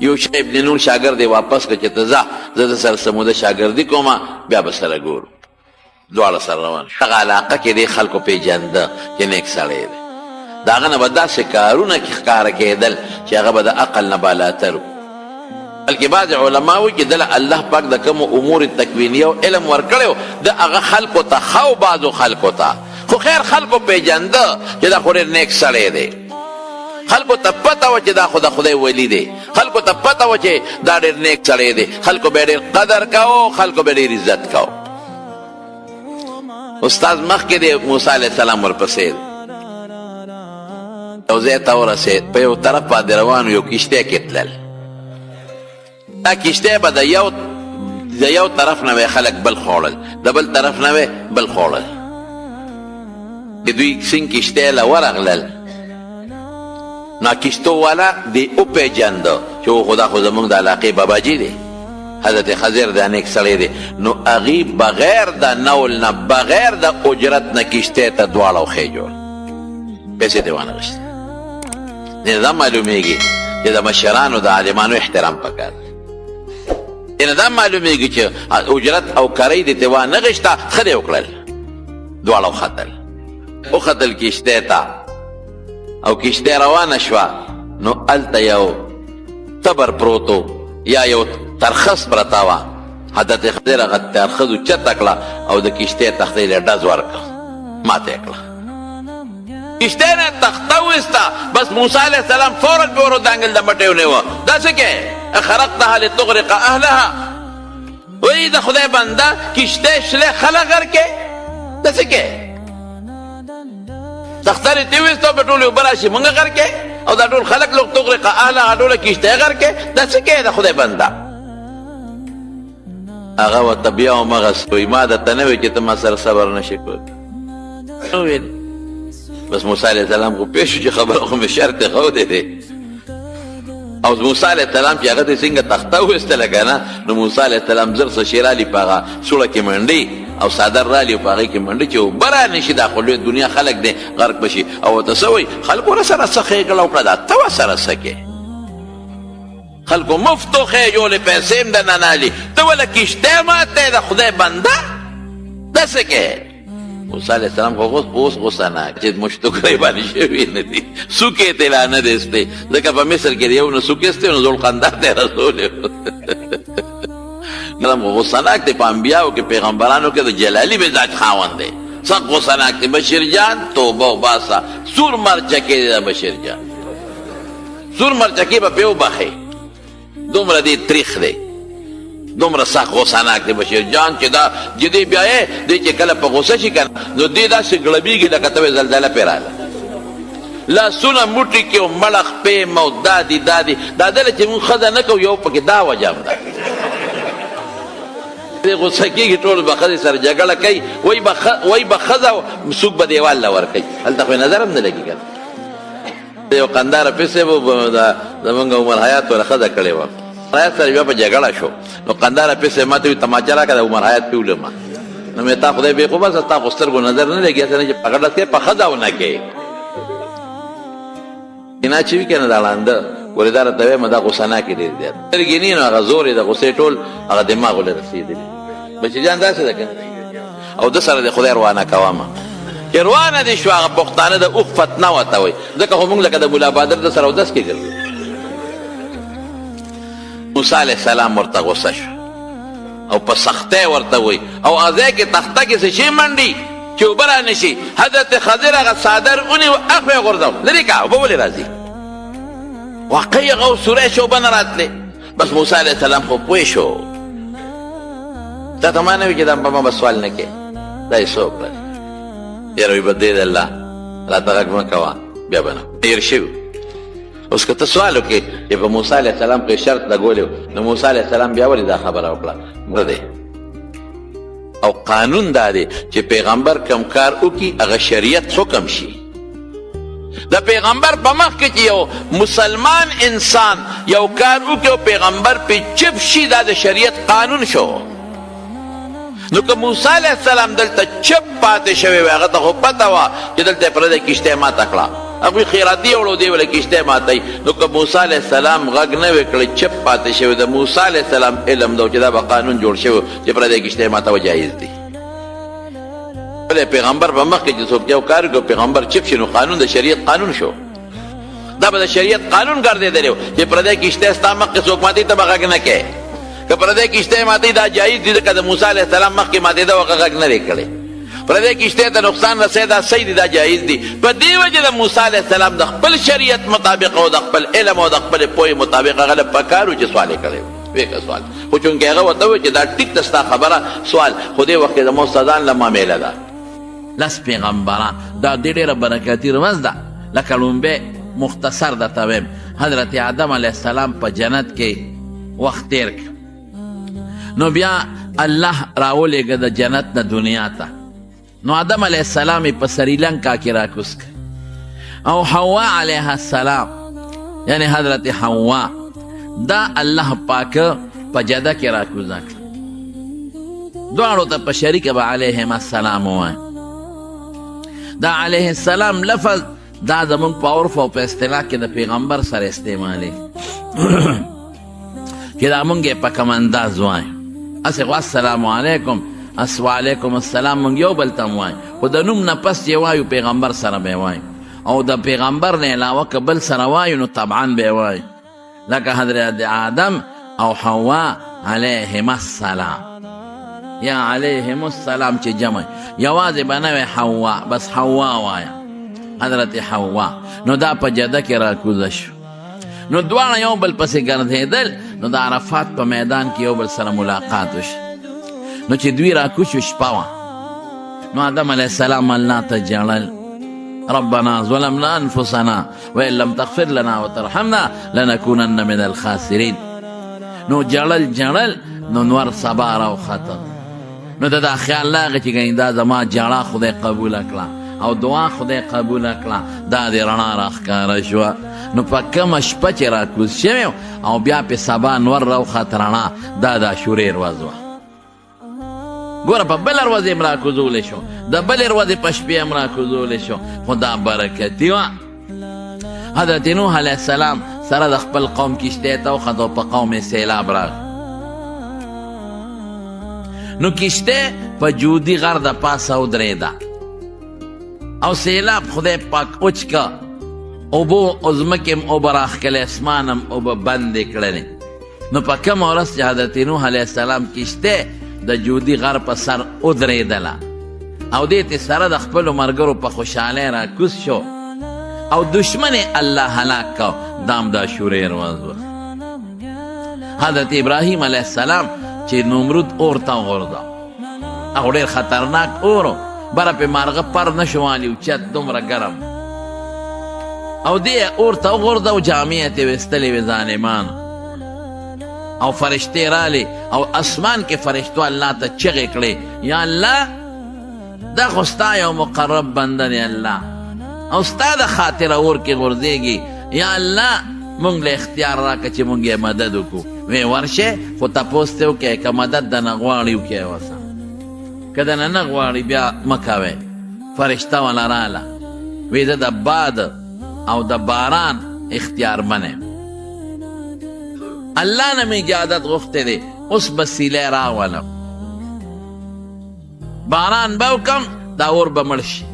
Speaker 1: یوشع ابن نون شاګرد دی واپس که چې ته ځه زه د سره سموده شاګردي کومه بیا به سره ګورو دواړه سره روان شو هغه علاقه کې دې خلکو پېژانده چې نیک سړی دی د هغه نه به داسې کارونه ښکاره کېدل چې هغه به د عقل نه بالاتر و بلکې بعض علما وایي چې دله الله پاک د کومو امور تکوینیه او علم ورکړی و د هغه خلکو ته ښه و بعضو خلکو ته خو خیر خلکو پېژانده چې دا خو ډېر نیک سړی دی خلکو ته پته وه چې دا خو د خدای ولی دی خلکو ته پته وه چې دا ډېر نیک سړی دی خلکو به ډېر قدر کوو خلکو به ډېر عزت کوو استاد مخکې دی موسی علیه السلام ورپسې دی یو ځای ته ورسېد په یو طرف باندې روان یو کښتۍ کې تلل دا کښتۍ به د یو طرف نه به خلک بل خوړل د بل طرف نه به بل خوړل د دوی څنګ کښتۍ له ورغلل نو کښتو والا دې وپېژانده چې خو دا خو زموږ د علاقې باباجي دی حضرت خضر دا نیک سړی دی نو هغې بغیر د نول نه بغیر د اجرت نه کښتۍ ته دواړه وښې جوړ پیسې دې وانغېستې دې دا معلومېږي چې د مشرانو د عالمانو احترام پکار دی دې دا معلومېږي چې اجرت او کرۍ دې ترې وانغېسته ښه دې وکړل دواړه وختل کښتۍ ته او کښتۍ روانه شوه نو هلته یو تبر پروتو یا یو ترخس پرته وه حضرت خضر هغه ترخس اوچته کړه او د کښتۍ تختې له ډز ورکړه ماته یې کړه کښتۍ نه تخته وایسته بس موسی علیه السلام فورا پې ور ودانګل د مټۍ ونیوه دا څه کې خرقتها لتغرق اهلها وایي د خدای بنده کښتۍ شلې خلک غرقې دا څه کې تختر یې تېویسته او په ټولې اوبه راشي مونږ غرقې او دا ټول خلک لوگ تغرق اهلها ټوله کښتۍ غرقې دا څه کې د خدای بنده هغه ورته بیا همغسې وایي ما درته نه وایي چې ته ما سره صبر نشې کولی بس موسی علیه السلام خو پوه شو چې خبره خو مې شرط ښودی دی او موسی علیه السلام چې هغه ته څنګه تخته وایستله که نه نو موسی علیه السلام زر څه شی رالي په هغه سوړه کې منډې او صادر رالي په هغې کې منډې چې اوبه رانشي دا خو لوی دنیا خلک دی غرق بشي او ورته څه وایي خلکو رسره څه ښېګړه وکړه دا ته ورسره څه کې خلکو مفتو ښې جوړې پیسې هم درنه نالي ته ولې کښتۍ ماته د خدای بنده دا څه کې موسی علیه السلام خو اوس غوسه نه چې مشتکرۍ باندې شوي نه دي سوکې ته لا نه دی ایستی ځکه په مصر کې د یو نه سوک ایستی نو ذوالقندر ته یې رسولی خو غوسه ناک دی په انبیاو کې پیغمبرانو کې د جلالي مزاج خاوند دی سخت غوسه ناک دی بشیر جان توبه وباسه سور مرچکې دی د بشیر جان سور مرچکې به پې وبخې دومره دی تریخ دی دومره سخت غوسه ناک دی بشیر جان چې دا جدي بیا یې دی چې کله په غوسه شي که نو دی داسې ګړبېږي لکه ته وایې زلزله پرې راغله لاسونه موټي کې او مړه خپې مو دادي دا دله چې مونږ ښځه نه کوو یو پکې دا وجه هم ده دی غوسه کېږي ټول به ښځې سره جګړه کوي وایي به ښځه څوک به دیوال له ورکوي هلته خو یې نظر هم نه لګي که نه یو قنداره پسې به زمونږ عمر حیات وله ښځه کړې وه حیات سره بیا په جګړه شو نو قنداره پسې ما ته وي تماچه راکړه د عمر حیات پې ولما نو مې تا خدای بې خو بس ستا خو سترګو نظر نه لګي هسې نه چې په غټه کې په ښځه ونه کوې کینا چې وي که نه دا ړانده ولې دا راته وایم دا غوسه ناکې ډېر زیات سترګې نه نو هغه زور یې د غوسې ټول هغه دماغ ولې رسېدلي بچي جان داسې ده که او ده سره د خدای روانه کومه چې روانه دې شو هغه پښتانه د اوښ فتنه ورته وایي ځکه خو مونږ لکه د ملا بادر د سره اودس کې ګرځو موسی علیه السلام ورته غوسه شو او په سختۍ ورته وایي او هغه کې تخته کې څه شی منډي چې اوبه رانشي حضرت خضر هغه څادر ونیو اخ به یې غورځول لرې که اوبه ولې راځي واقعي هغه سوری شو اوبه نه راتلې بس موسی علیه السلام خو پوه شو تا ته ما نه وي چې دا په ما به سوال نه کې دا یې څه وکړل یاره وي به دې د الله راته غږ مه کوه بیا به نه تېر شوي اوس که ته سوال وکړې چې په موسی علیه السلام کې شرط لګولی نو موسی علیه السلام بیا ولې دا خبره وکړه نه دی او قانون دا دی چې پیغمبر کم کار وکي هغه شریعت حکم شي. د پیغمبر په مخ کې چې یو مسلمان انسان یو کار وکړي او پیغمبر پې چپ شي دا د شریعت قانون شو. نو که موسی علیه السلام دلته چپ پاتې شوی وی هغه ته خو پته وه چې دلته یې پردی کښتۍ ماته کړه، هغوی خیراتي وړو دی وله کښتۍ ماتوي. نو که موسی علیه السلام غږ نه وی کړی چپ پاتې شوی د موسی علیه السلام علم ده چې دا به قانون جوړ شوی چې پردی کښتۍ ماتوه جایز دی. پیغمبر په مخ کې چې څوک یو کار وکړي پیغمبر چپ شي نو قانون د شریعت قانون شو. دا به د شریعت قانون ګرځېدلی و چې پردی کښتۍ ستا مخکې څوک ماتوي ته به غږ نه کوې. که پردی کښتۍ ماتوي دا جایز دي ځکه د موسی علیه السلام مخکې ماتېده و هغه غږ نه دی کړی. پردی کښتۍ ته نقصان رسوي دا صحیح دي دا جایز دي. په دې وجې د موسی علیه السلام د خپل شریعت مطابق او د خپل علم او د خپلې پوهې مطابق هغه له پکار و چې سوال یې کړی ویکه سوال. خو چونکې هغه ورته وویل چې دا ټیک ده ستا خبره سوال، خو دې وخت کې زموږ استادان له معامله ده. لس پیغمبران دا دې ډېره برکتي رمز ده. لکه لومبی مختصر درته ویم حضرت آدم علیه السلام په جنت کې وخت تیر کړ، نو بیا الله راولېږه د جنت نه دنیا ته. نو آدم علیه السلام یې په سریلنکا کې راکوز کړ او حوا علیه السلام یعنی حضرت حوا دا الله پاک په جده کې راکوزه کړ. دواړو ته په شریکه به علیهم السلام ووایي. دا علیه السلام لفظ دا زمونږ په عرف او په اصطلاح کې د پیغمبر سره استعمالي چې دا مونږ یې په کوم انداز وایو. هسې خو السلام علیکم وعلیکم السلام مونږ یو بل ته هم وایو، خو د نوم نه پس چې وایو پیغمبر سره به یې وایو، او د پیغمبر نه علاوه که بل سره وایو نو طبعا به یې وایو. لکه حضرت آدم او حوا علیهم السلام یا علیهم السلام چې جمع یوازې به نه وی حوا، بس حوا وایا حضرت حوا. نو دا په جده کې راکوزه شو. نو دواړه یو بل پسې ګرځېدل. نو د عرفات په میدان کې یو بل سره ملاقات وشو. نو چې دوی راکوز شو شپه وه. نو آدم علیه السلام الله ته ژړل ربنا ظلمنا انفسنا وان لم تغفر لنا وترحمنا لنكونن من الخاسرین. نو جړل نو نور سبا راوخته. نو دا خیال راغی چې ګنې دا زما جړه خدای قبوله کړه او دعا خدای قبوله کړه، دا دې رڼا راښکاره شوه. نو په کومه شپه چې راکوز شوی او بیا پې سبا نور راوخته رڼا، دا د عاشورې ورځ وه. ګوره په بله ورځ هم راکوزولی شو، د بلې ورځې په شپې هم راکوزولی شو، خو دا برکتي وه. حضرت نوح علیه السلام سره د خپل قوم کښتۍ ته وخت او په قوم یې سیلاب راغی. نو کښتۍ په جودي غر د پاسه ودرېده او سیلاب خدای پاک اوچ که اوبو او ځمکې هم اوبه راښکلې، اسمان هم اوبه بندې کړلې. نو په کومه ورځ چې حضرت نوح علیه السلام کښتۍ د جودي غر په سر ودرېدله او دې ته سره د خپلو ملګرو په خوشحالۍ راکوز شو او دشمن الله هلاک کو. دام د عاشورې ورځ وه. حضرت ابراهیم علیه السلام چې نمرود اور ته وغورځاو، هغه ډېر خطرناک اور و، بره پې مارغه پر نه شو والي اوچت دومره ګرم، او دې اور ته وغورځاو جامې یې ترې ویستلې وې ظالمانو، او فرشتې رالی او اسمان کې فرشتو الله ته چغې کړې یا الله دا خو ستا یو مقرب بنده دی الله، او ستا د خاطره اور کې غورځېږي، یا الله مونږ له اختیار راکړه چې مونږ یې مدد وکړو. وی ورشه خو تپوس ته وکړئ که مدد دنه غواړي وکړئ ورسره، که دنه نه غواړي بیا مه کوئ. فرشته وله راله وی زه د باد او د باران اختیارمن یم، الله نه مې اجازت غوښتی دی، اوس به سیلی راولم، باران به وکم دا اور به مړ شي،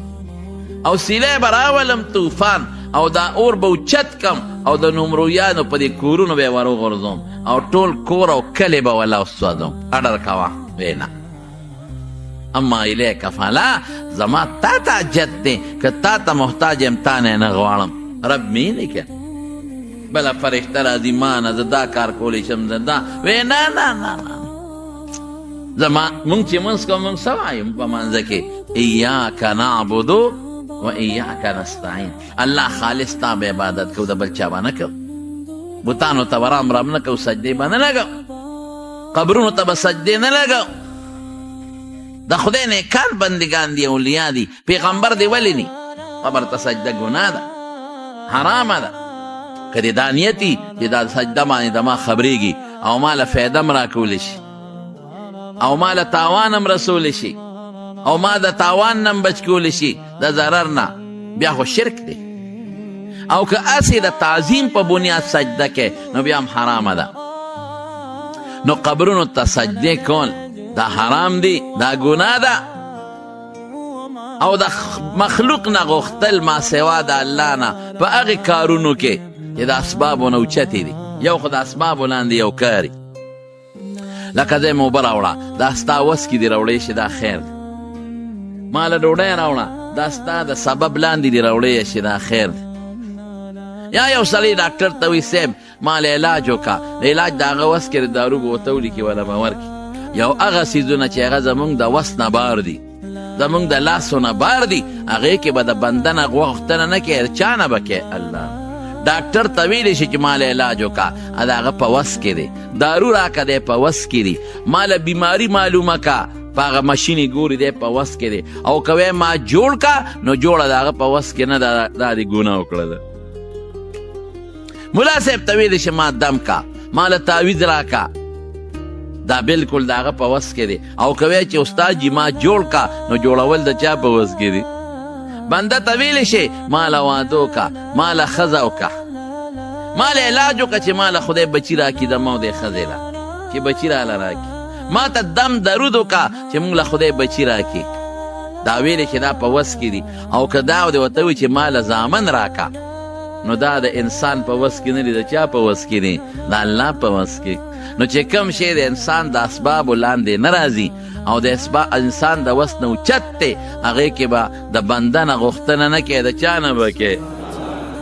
Speaker 1: او سیلی به راولم طوفان، او دا اور به اوچت کم او د نمرویانو په دې کورونو به یې ور وغورځوم او ټول کور او کلي به وله وسوځوم. اډر کوه وی نه. اما الیک فلا، زما تا ته حاجت دی، که تا ته محتاج یم تا نه نه غواړم. رب مې نه که بله فرشته راځي ما نه زه دا کار کولی شم زه دا وی نه نه نه نه زما مونږ چې مونځ کوو مونږ څه وایو په منځه کې ایاک نعبدو و ایاک نستعین، الله خالص تا به عبادت کو د بل چا به نه کو، بوتانو ته به رام رام نه کو، سجدې به نه لګو، قبرونو ته به سجدې نه لګو، د خدای نیکان بندگان دي اولیاء دي پیغمبر دی ولی نی قبر ته سجده ګناه ده حرامه ده که دې دا نیتي چې دا سجده باندې د ما خبرېږي او ما له فایده م راکولی شي او ما له تاوان هم رسولی شي او ما د تاوان نه بچ کولی شي د ضرر نه بیا خو شرک دی او که اسې د تعظیم په بنیاد سجده کې نو بیا هم حرامه ده نو قبرونو ته سجده کول دا حرام دی دا ګناه ده او د مخلوق نه غوښتل ما سوا د الله نه په هغې کارونو کې چې د اسبابو نه اوچتې دي یو خو د اسبابو لاندې یو کاري لکه ځای مې اوبه راوړه دا ستا وس کې دې راوړی شي دا خیر دی ما له ډوډۍ راوړه دا ستا د سبب لاندې دې راوړی شي دا خیر دی یا یو سړی ډاکټر ته وایي صاحب ما له علاج وکړه د علاج د هغه وس کې د دارو به ورته ولیکي وله به ورکړي یو هغه څیزونه چې هغه زمونږ د وس نه بار دي زمونږ د لاسو نه بار دي هغې کې به د بنده نه غوښتنه نه کوې د چا نه به کوې الله ډاکټر ته ویلی شي چې ما له علاج وکړه د هغه په وس کې دی دارو راکړه دی په وس کې دي ما له بیماري معلومه که په هغه مشین یې ګوري دی په وس کې دی او که وی ما جوړ که نو جوړه د هغه په وس کې نه دا دې ګناه وکړه ده ملا صاحب ته ویلی شي ما دم که ما له تعویض راکه دا بالکل د هغه په وس کې دی او که وی چې استاد جي ما جوړ که نو جوړول د چا په وس کې دی بنده ته ویلی شي ما له واده وکه ما له ښځه وکه ما له علاج وکه چې ما له خدای بچي راکړي د ما او د ښځې له چې بچي راله راکړي ما ته دم درود وکه چې موږ له خدای بچي راکړي دا ویلی چې دا په وس کې دي او که دا دې ورته وي چې ما له زامن راکه نو دا د انسان په وس کې نه دي د چا په وس کې دي د الله په وس کې نو چې کم شی د انسان د اسبابو لاندې نه راځي او د انسان د وس نه اوچت دی هغې کې به د بنده نه غوښتنه نه کوې د چا نه به کوې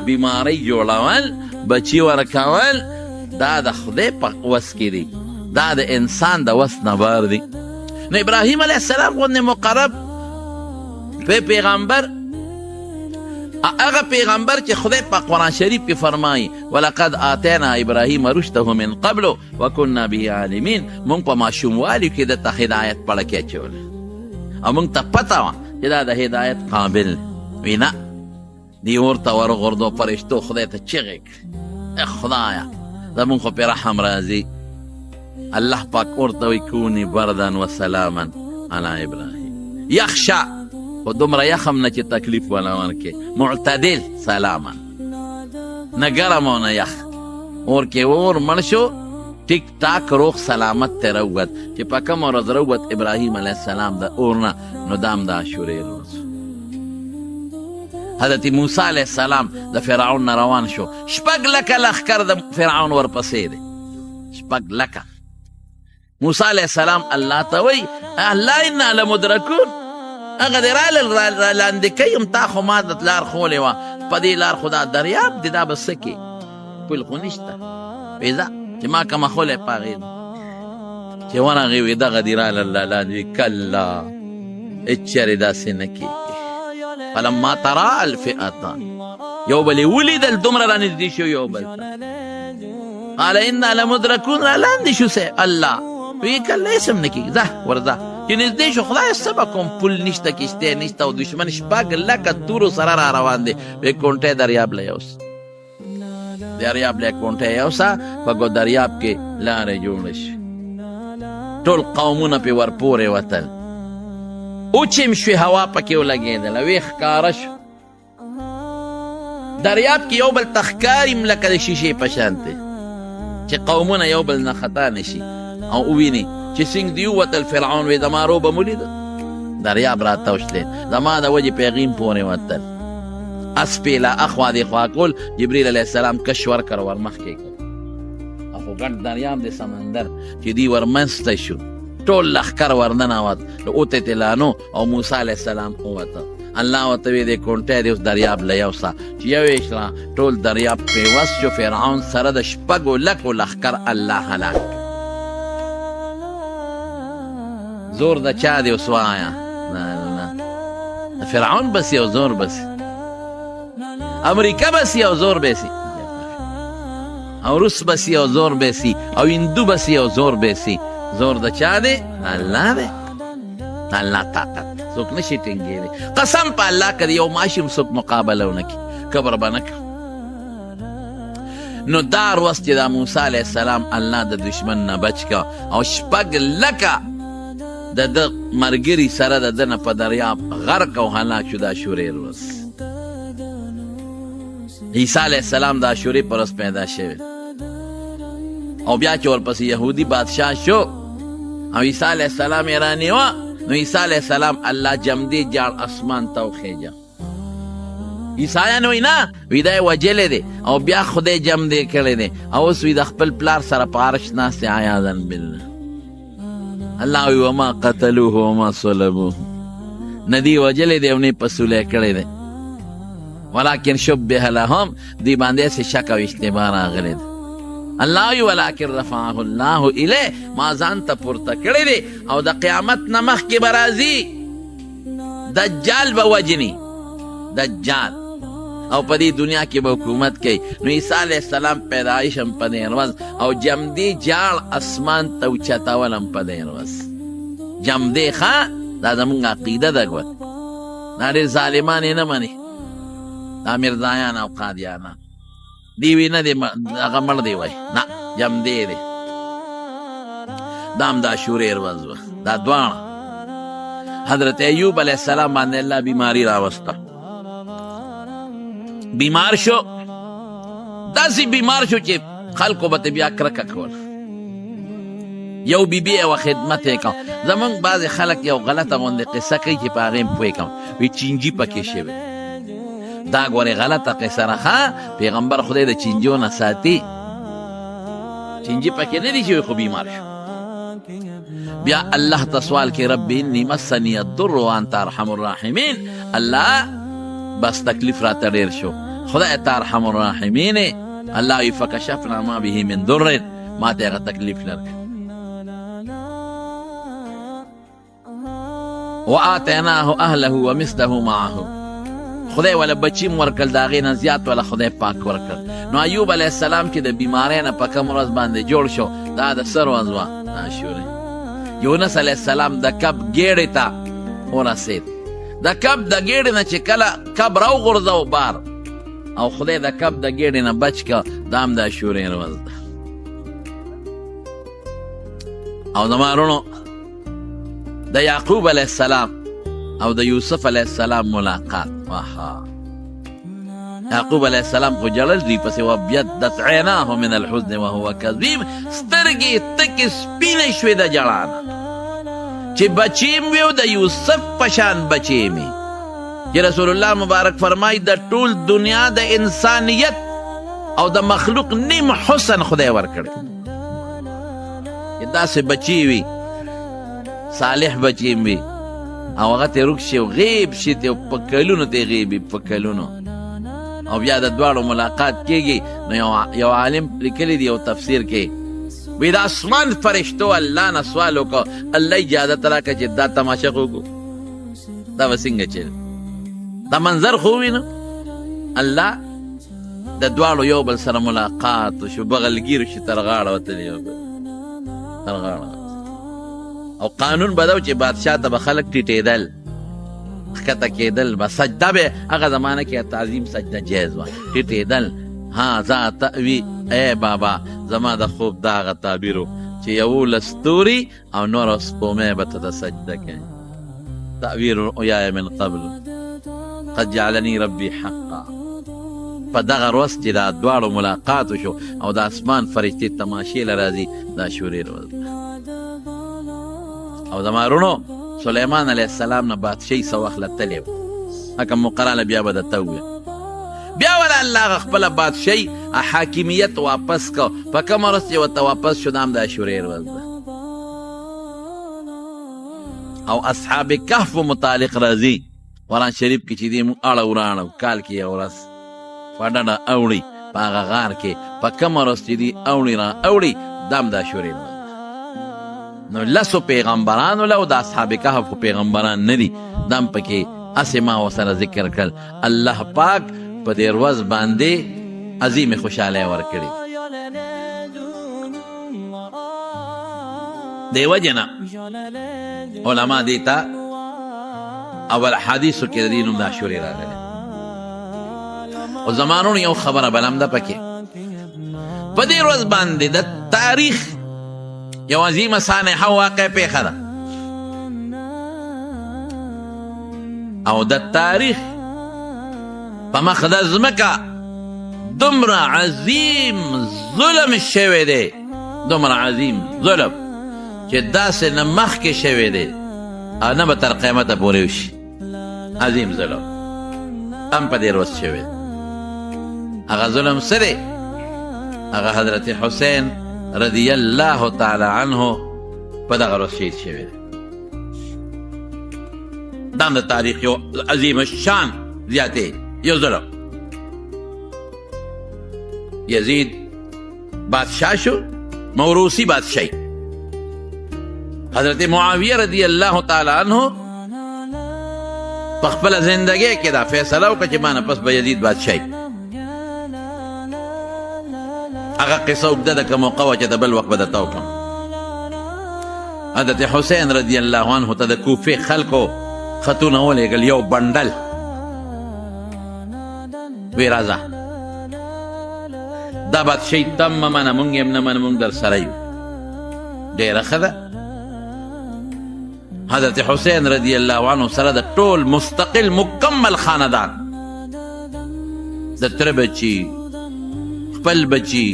Speaker 1: بیمارۍ جوړول بچي ورکول دا د خدای په وس کې دي دا د انسان د وس نه بار دي نو ابراهیم علیه السلام غوندې مقرب پیغمبر هغه پیغمبر چې خدای په قرآن شریف کې فرمایي ولقد آتینا ابراهیم رشده من قبل وکنا به عالمین مونږ په ماشوموالي کې دته هدایت پړه کې اچوله او مونږ ته پته وه چې دا د هدایت قابل وي نه دی ورته ورغورځو فرشتو خدای ته چغې کړي خدایه زمونږ خو پې رحم راځي الله پاک ورته وایي کوني بردن وسلاما علی ابراهیم یخشه خو دومره یخم نه چې تکلیف ونه ورکې معتدل سلاما نه ګرم او نه یخ اور کې اور مړ شو ټیک ټاک روغ سلامت ته راووت چې په کومه ورځ راووت ابراهیم علیه السلام د اور نه نو دا هم د عاشورې ورځ حضرت موسی علیه السلام د فرعون نه روان شو 6 لکه لښکر د فرعون ورپسې دی 6 لکه موسی علیه السلام الله ته وایي الله انا لمدرکون هغه دې رالاندې کوي تا خو ما د لار ښولې وه په دې لار خو دا دریاب دی دا به څه کې پل خو نشته ویزه چې ما کومه ښولې په هغې چې ورغې وي دغه دې رالاندې کله هېڅ چېرې داسې نه کېږي فلما ترا الفئتان یو بل یې ولیدل دومره رانږدې شو یو بل ته قال انا لمدرکون رالاندې شو الله وی کله هېڅ هم نه کېږي ځه ورځه چې نږدې شو خدای څه به کوم پل نشته کشتۍ نشته او دشمن 6 لکه تورو سره را روان دی وی کونټۍ دریاب له یوسه دریاب له کونټۍ یوسه په دریاب کې لارې جوړه شي ټول قومونه پې ورپورې وتل اوچم شوې هوا پکې ولګېدله وی ښکاره شو دریاب کې یو بل ته ښکاري لکه د شیشې په شان دی چې قومونه یو بل نه خطا نشي او وویني چې څنګه دی ووتل فرعون وی زما روبه مو لیده دریاب راتاو شلید زما د وجې پیغیم پورې وتل اسپې له اخوا دې خوا کول جبریل علیه السلام کش ورکړ ورمخکې کړ اخو ګڼ دریاب د سمندر چې دی ورمنځته شو ټول لښکر ورننوت نو اوتې لانو او موسی علیه السلام ووته الله ورته وی دې کونټۍ دې اوس دریاب له یوسه چې یو یې شله ټول دریاب پیوست شو فرعون سره د 6 لکو لښکر الله هلاک زور د چا دی اوس وایه د فرعون بس یو زور بس امریکا بس یو زور بیسي او روس بس یو زور بیسي او هندو بس یو زور بیسي زور د چا دی الله دی الله طاقت څوک نشي ټینګېدی قسم په الله که د یو ماشوم څوک مقابله ونه کړي کبر به نه کړي نو دا روز چې دا موسی علیه السلام الله د دشمن نه بچ که او 6 لکه د ده ملګري سره د ده نه په دریاب غرق او هلاک شو دا شورې روز عیسی علیه السلام دا شورې په ورځ پیدا شوی او بیا چې ورپسې یهودي بادشاه شو او عیسی علیه السلام یې رانیوه نو عیسی علیه السلام الله جمدې جاړ اسمان ته وخیجه عیسایان وی نه وی دا یې وجلی دی او بیا خدای جمدې کړی دی او اوس وی د خپل پلار سره په عرش ناست دی عیاذا بالله الله وی وما قتلوه وما صلبوه نه دی وجلی دی او نه یې پسولی کړی دی ولکن شبه لهم دی باندې سې شک او اشتباه راغلی دی الله وی ولکن رفعه الله الیه ما ځان ته پورته کړی دی او د قیامت نه مخکې به راځي دجال به وجني دجال او په دې دنیا کې به حکومت کوي نو عیسی علیه السلام پیدایش هم په دې ورځ او جمدې جاړ اسمان ته اوچتول هم په دې ورځ جمدې ښه دا زموږ عقیده ده ګوت دا ډېر ظالمان یې نه مني دا مردایان او قادیانان دی وی نه دی هغه مړ دی وای نه جمدې دی دا هم دا شورې ورځ وه دا دواړه حضرت ایوب علیه السلام باندې الله بیماری راوسته بیمار شو داسې بیمار شو چې خلکو به ته بیا کرکه کول یو بیبي یې خدمت یې کوم زمونږ بعضې خلک یو غلطه غوندې قصه کوي چې په هغې م پوه کوم وی چینجي پکې شوی دا ګورې غلطه قصه راخه پیغمبر خدای د چینجو نه ساتي چینجي پکې نه دي شوی خو بیمار شو بیا الله ته سوال کې رب انی مسنی الضر وانت ارحم الراحمین الله بس تکلیف را ډېر شو خدای ته ارحم الراحمین الله وی فکشفنا ما به من ضر ما ته هغه تکلیف لرګ وآتیناه اهله ومثله معه خدای ولا بچیم ورکل د هغې نه زیات ولا خدای پاک ورکل نو ایوب علیه السلام چې د بیمارۍ نه په کوم ورځ باندې جوړ شو دا د څه ورځ وه عاشورې یونس علیه السلام د کب ګېډې ته ورسېد د کب د ګېډې نه چې کله کب راوغورځو بار او خدای د کب د ګېډې نه بچ که دا هم د عاشورې ورځ ده او زما وروڼو د یعقوب علیه السلام او د یوسف علیه السلام ملاقات واها یعقوب علیه السلام خو جړل دوی پسې وابیضت عیناه من الحزن وهو کظیم سترګې تکې سپینې شوې د ژړا نه چې بچیم وي او د یوسف په شان بچې مې چې رسول الله مبارک فرمایي د ټول دنیا د انسانیت او د مخلوق نیم حسن خدای ورکړی چې داسې بچې وي صالح بچیم وي او هغه ته روک شي او غیب شي ته په کلونو ته غیبي په کلونو او بیا د دواړو ملاقات کېږي نو یو عالم لیکلی دی یو تفسیر کې وی د اسمان فرشتو الله نه سوال وکړو الله اجازت راکړه چې دا تماشه وکړو دا به څنګه چل دا منظر خو وینو الله د دواړو یو بل سره ملاقات شو بغلګیر شي تر غاړه وتلی تر غاړه او قانون بدو چې بادشاه ته به خلک ټیټېدل ښکته کېدل به سجده به هغه زمانه کې تعظیم سجده جایز وه ټیټېدل ها ذا تأوی ای بابا زما د خوب دا هغه تعبیر و چې 11 ستوري او نور سپومې به ته د سجده کوي تعبیر رؤیای من قبل قد جعلني ربي حقا په دغه ورځ چې دا دواړو ملاقات وشو او د اسمان فرشتې تماشې له راځي دا شورې ورځ او زما وروڼو سلیمان علیه السلام نه بادشاهي څه وخت له تلې وه هکه مقرره بیا به درته وویم بیا ولا الله خپله بادشاهي حاکمیت واپس کو په کومه ورځ چې ورته واپس شو دا هم د عاشورې ورځ ده او اصحاب کهف متعلق راځي قرآن شریف کې چې دی مونږ اړه وراړو کال کې یو ورځ په ډډه اوړي په هغه غار کې په کومه ورځ چې دی اوړي را اوړي دا هم د عاشورې ورځ نو لسو پیغمبرانو له او د اصحاب کهف پیغمبران نه دي دا هم پکې هسې ما ورسره ذکر کړل الله پاک په دې ورځ باندې عظیم خوشحالۍ ورکړي دی وجنه علما دیتا اول حدیثو کې د دې نوم د عاشورې راغلی او زمانونو یو خبره بلم ده پکې په دې ورځ باندې د تاریخ یو عظیمه سانحه واقع پیښه ده او د تاریخ په مخ د ځمکه دومره عظیم ظلم شوی دی دومره عظیم ظلم چې داسې نه مخکې شوی دی او نه به تر قیامته پورې وشي عظیم ظلم هم په دې ورځ شوی دی هغه ظلم څه دی هغه حضرت حسین رضی الله تعالی عنه په دغه ورځ شهید شوی دی دا د تاریخ یو عظیم شان زیاتې یو ظلم یزید بادشاہ شو موروثی بادشاہی حضرت معاویه رضی الله تعالی عنه په خپله زندګۍ کې دا فیصله وکړه چې ما نه پس به یزید بادشاہی هغه قصه اوږده ده که موقع وه چې د بل وخت به درته وکړم حضرت حسین رضی الله عنه ته د کوفې خلکو خطونه ولېږل یو بنډل وی راځه دا بادشاهي تم مه منه مونږ یم نه منه مونږ در سره یو ډېره ښه ده حضرت حسین رضی الله عنه سره د ټول مستقل مکمل خاندان د تره بچي خپل بچي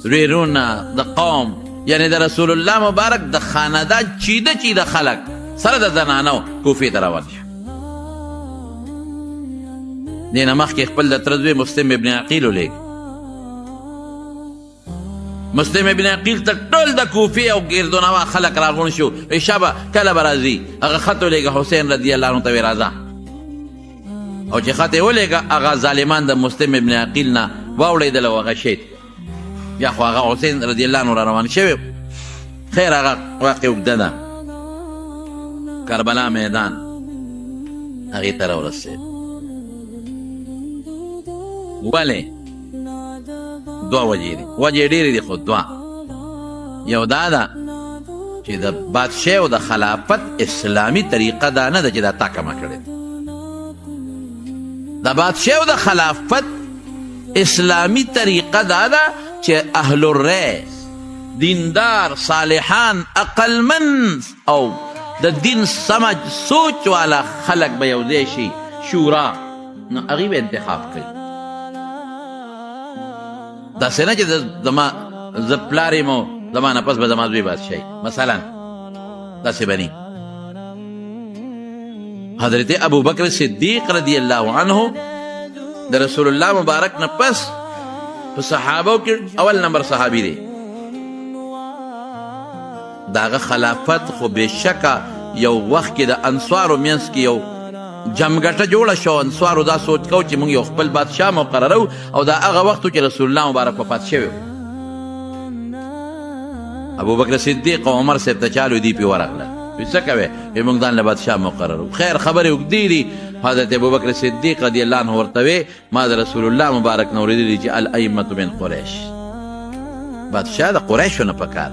Speaker 1: ورېرونه د قوم یعنی د رسول الله مبارک د خاندان چیده چیده خلک سره د زنانو کوفې ته روان شو دې نه مخکې خپل د تره زوی مسلم ابن عقیل ولیږه مسلم ابن عقیل ته ټول د کوفې او ګردونوا خلک راغون شو شابه کله به راځي هغه خط ولیږه حسین رضی الله عنه ته ویې راځه او چې خط یې ولیږه هغه ظالمان د مسلم ابن عقیل نه واوړېدل او هغه شهید بیا خو هغه حسین رضی الله عنه را روان شوی خیر هغه واقع اوږده ده کربلا میدان هغې ته راورسېد ولې دوه وجې دي وجې ډېرې دي خو دوه یو دا ده چې د بادشاه او د خلافت اسلامي طریقه دا نه ده چې دا تا کمه کړې د بادشاه او د خلافت اسلامی طریقه دا ده چې اهل الرأی دیندار صالحان عقلمن او د دین سمج سوچ والا خلق به یو ځای شي شورا نو هغوی به انتخاب کوي داسې نه چې زه پلار یم او زما نه پس به زما زوی بادشاهي مثلا داسې به نه حضرت ابوبکر صدیق رضی الله عنه د رسول الله مبارک نه پس په صحابو کې اول نمبر صحابي دی داغه خلافت خو بېشکه یو وخت کې د انصارو منځ کې یو جمګټه جوړه شو انصارو دا سوچ کو چې موږ یو خپل بادشاه مقررو او دا هغه وخت چې رسول الله مبارک وفات شوی ابوبکر صدیق او عمر صاحب ته چالو دی پې ورغله څه کوې موږ ځان له بادشاه مقررو خیر خبرې اوږدې دي حضرت ابوبکر صدیق رضی الله عنه ورته وی ما د رسول الله مبارک نه اورېدلي چې الائمة من قریش بادشاه د قریشو نه پکار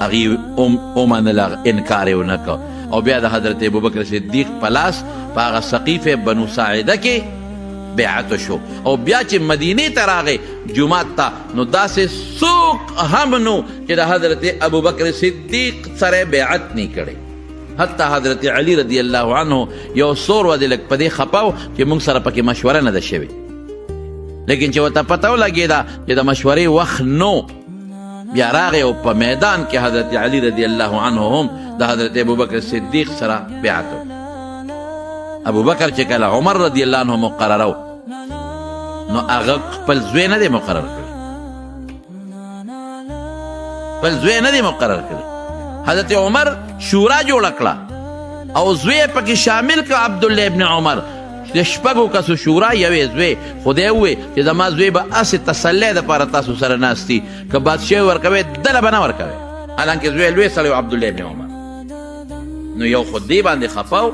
Speaker 1: هغې ومنله انکار یې ونه کو او بیا د حضرت ابوبکر صدیق په لاس په هغه سقیفه بنو ساعده کې بیعت شو او بیا چې مدینې ته راغی جومات ته نو داسې څوک هم نو چې د حضرت ابوبکر صدیق سره بیعت نه کړی حتی حضرت علی رضی الله عنه یو سور ودې لږ په دې خپه و چې موږ سره پکې مشوره نه ده شوې لیکن چې ورته پته ولګېده چې د مشورې وخت نو بیا راغی او په میدان کې حضرت علی رضی الله عنه هم د حضرت ابوبکر صدیق سره بیعت ابوبکر چې کله عمر رضی الله عنه مقرره نو هغه خپل زوی نه دی مقرر کړی خپل زوی نه دی مقرر کړی حضرت عمر شورا جوړه کړه او زوی پکې شامل کړه عبدالله ابن عمر د شپږو کسو شورا یوې زوی خدای ووی چې زما زوی به هسې تسلی دپاره تاسو سره ناست دي که بادشاهي ورکوئ دله به نه ورکوئ حالانکې زوی لوی سړی و عبدالله ابن عمر نو یو خو دې باندې خفه و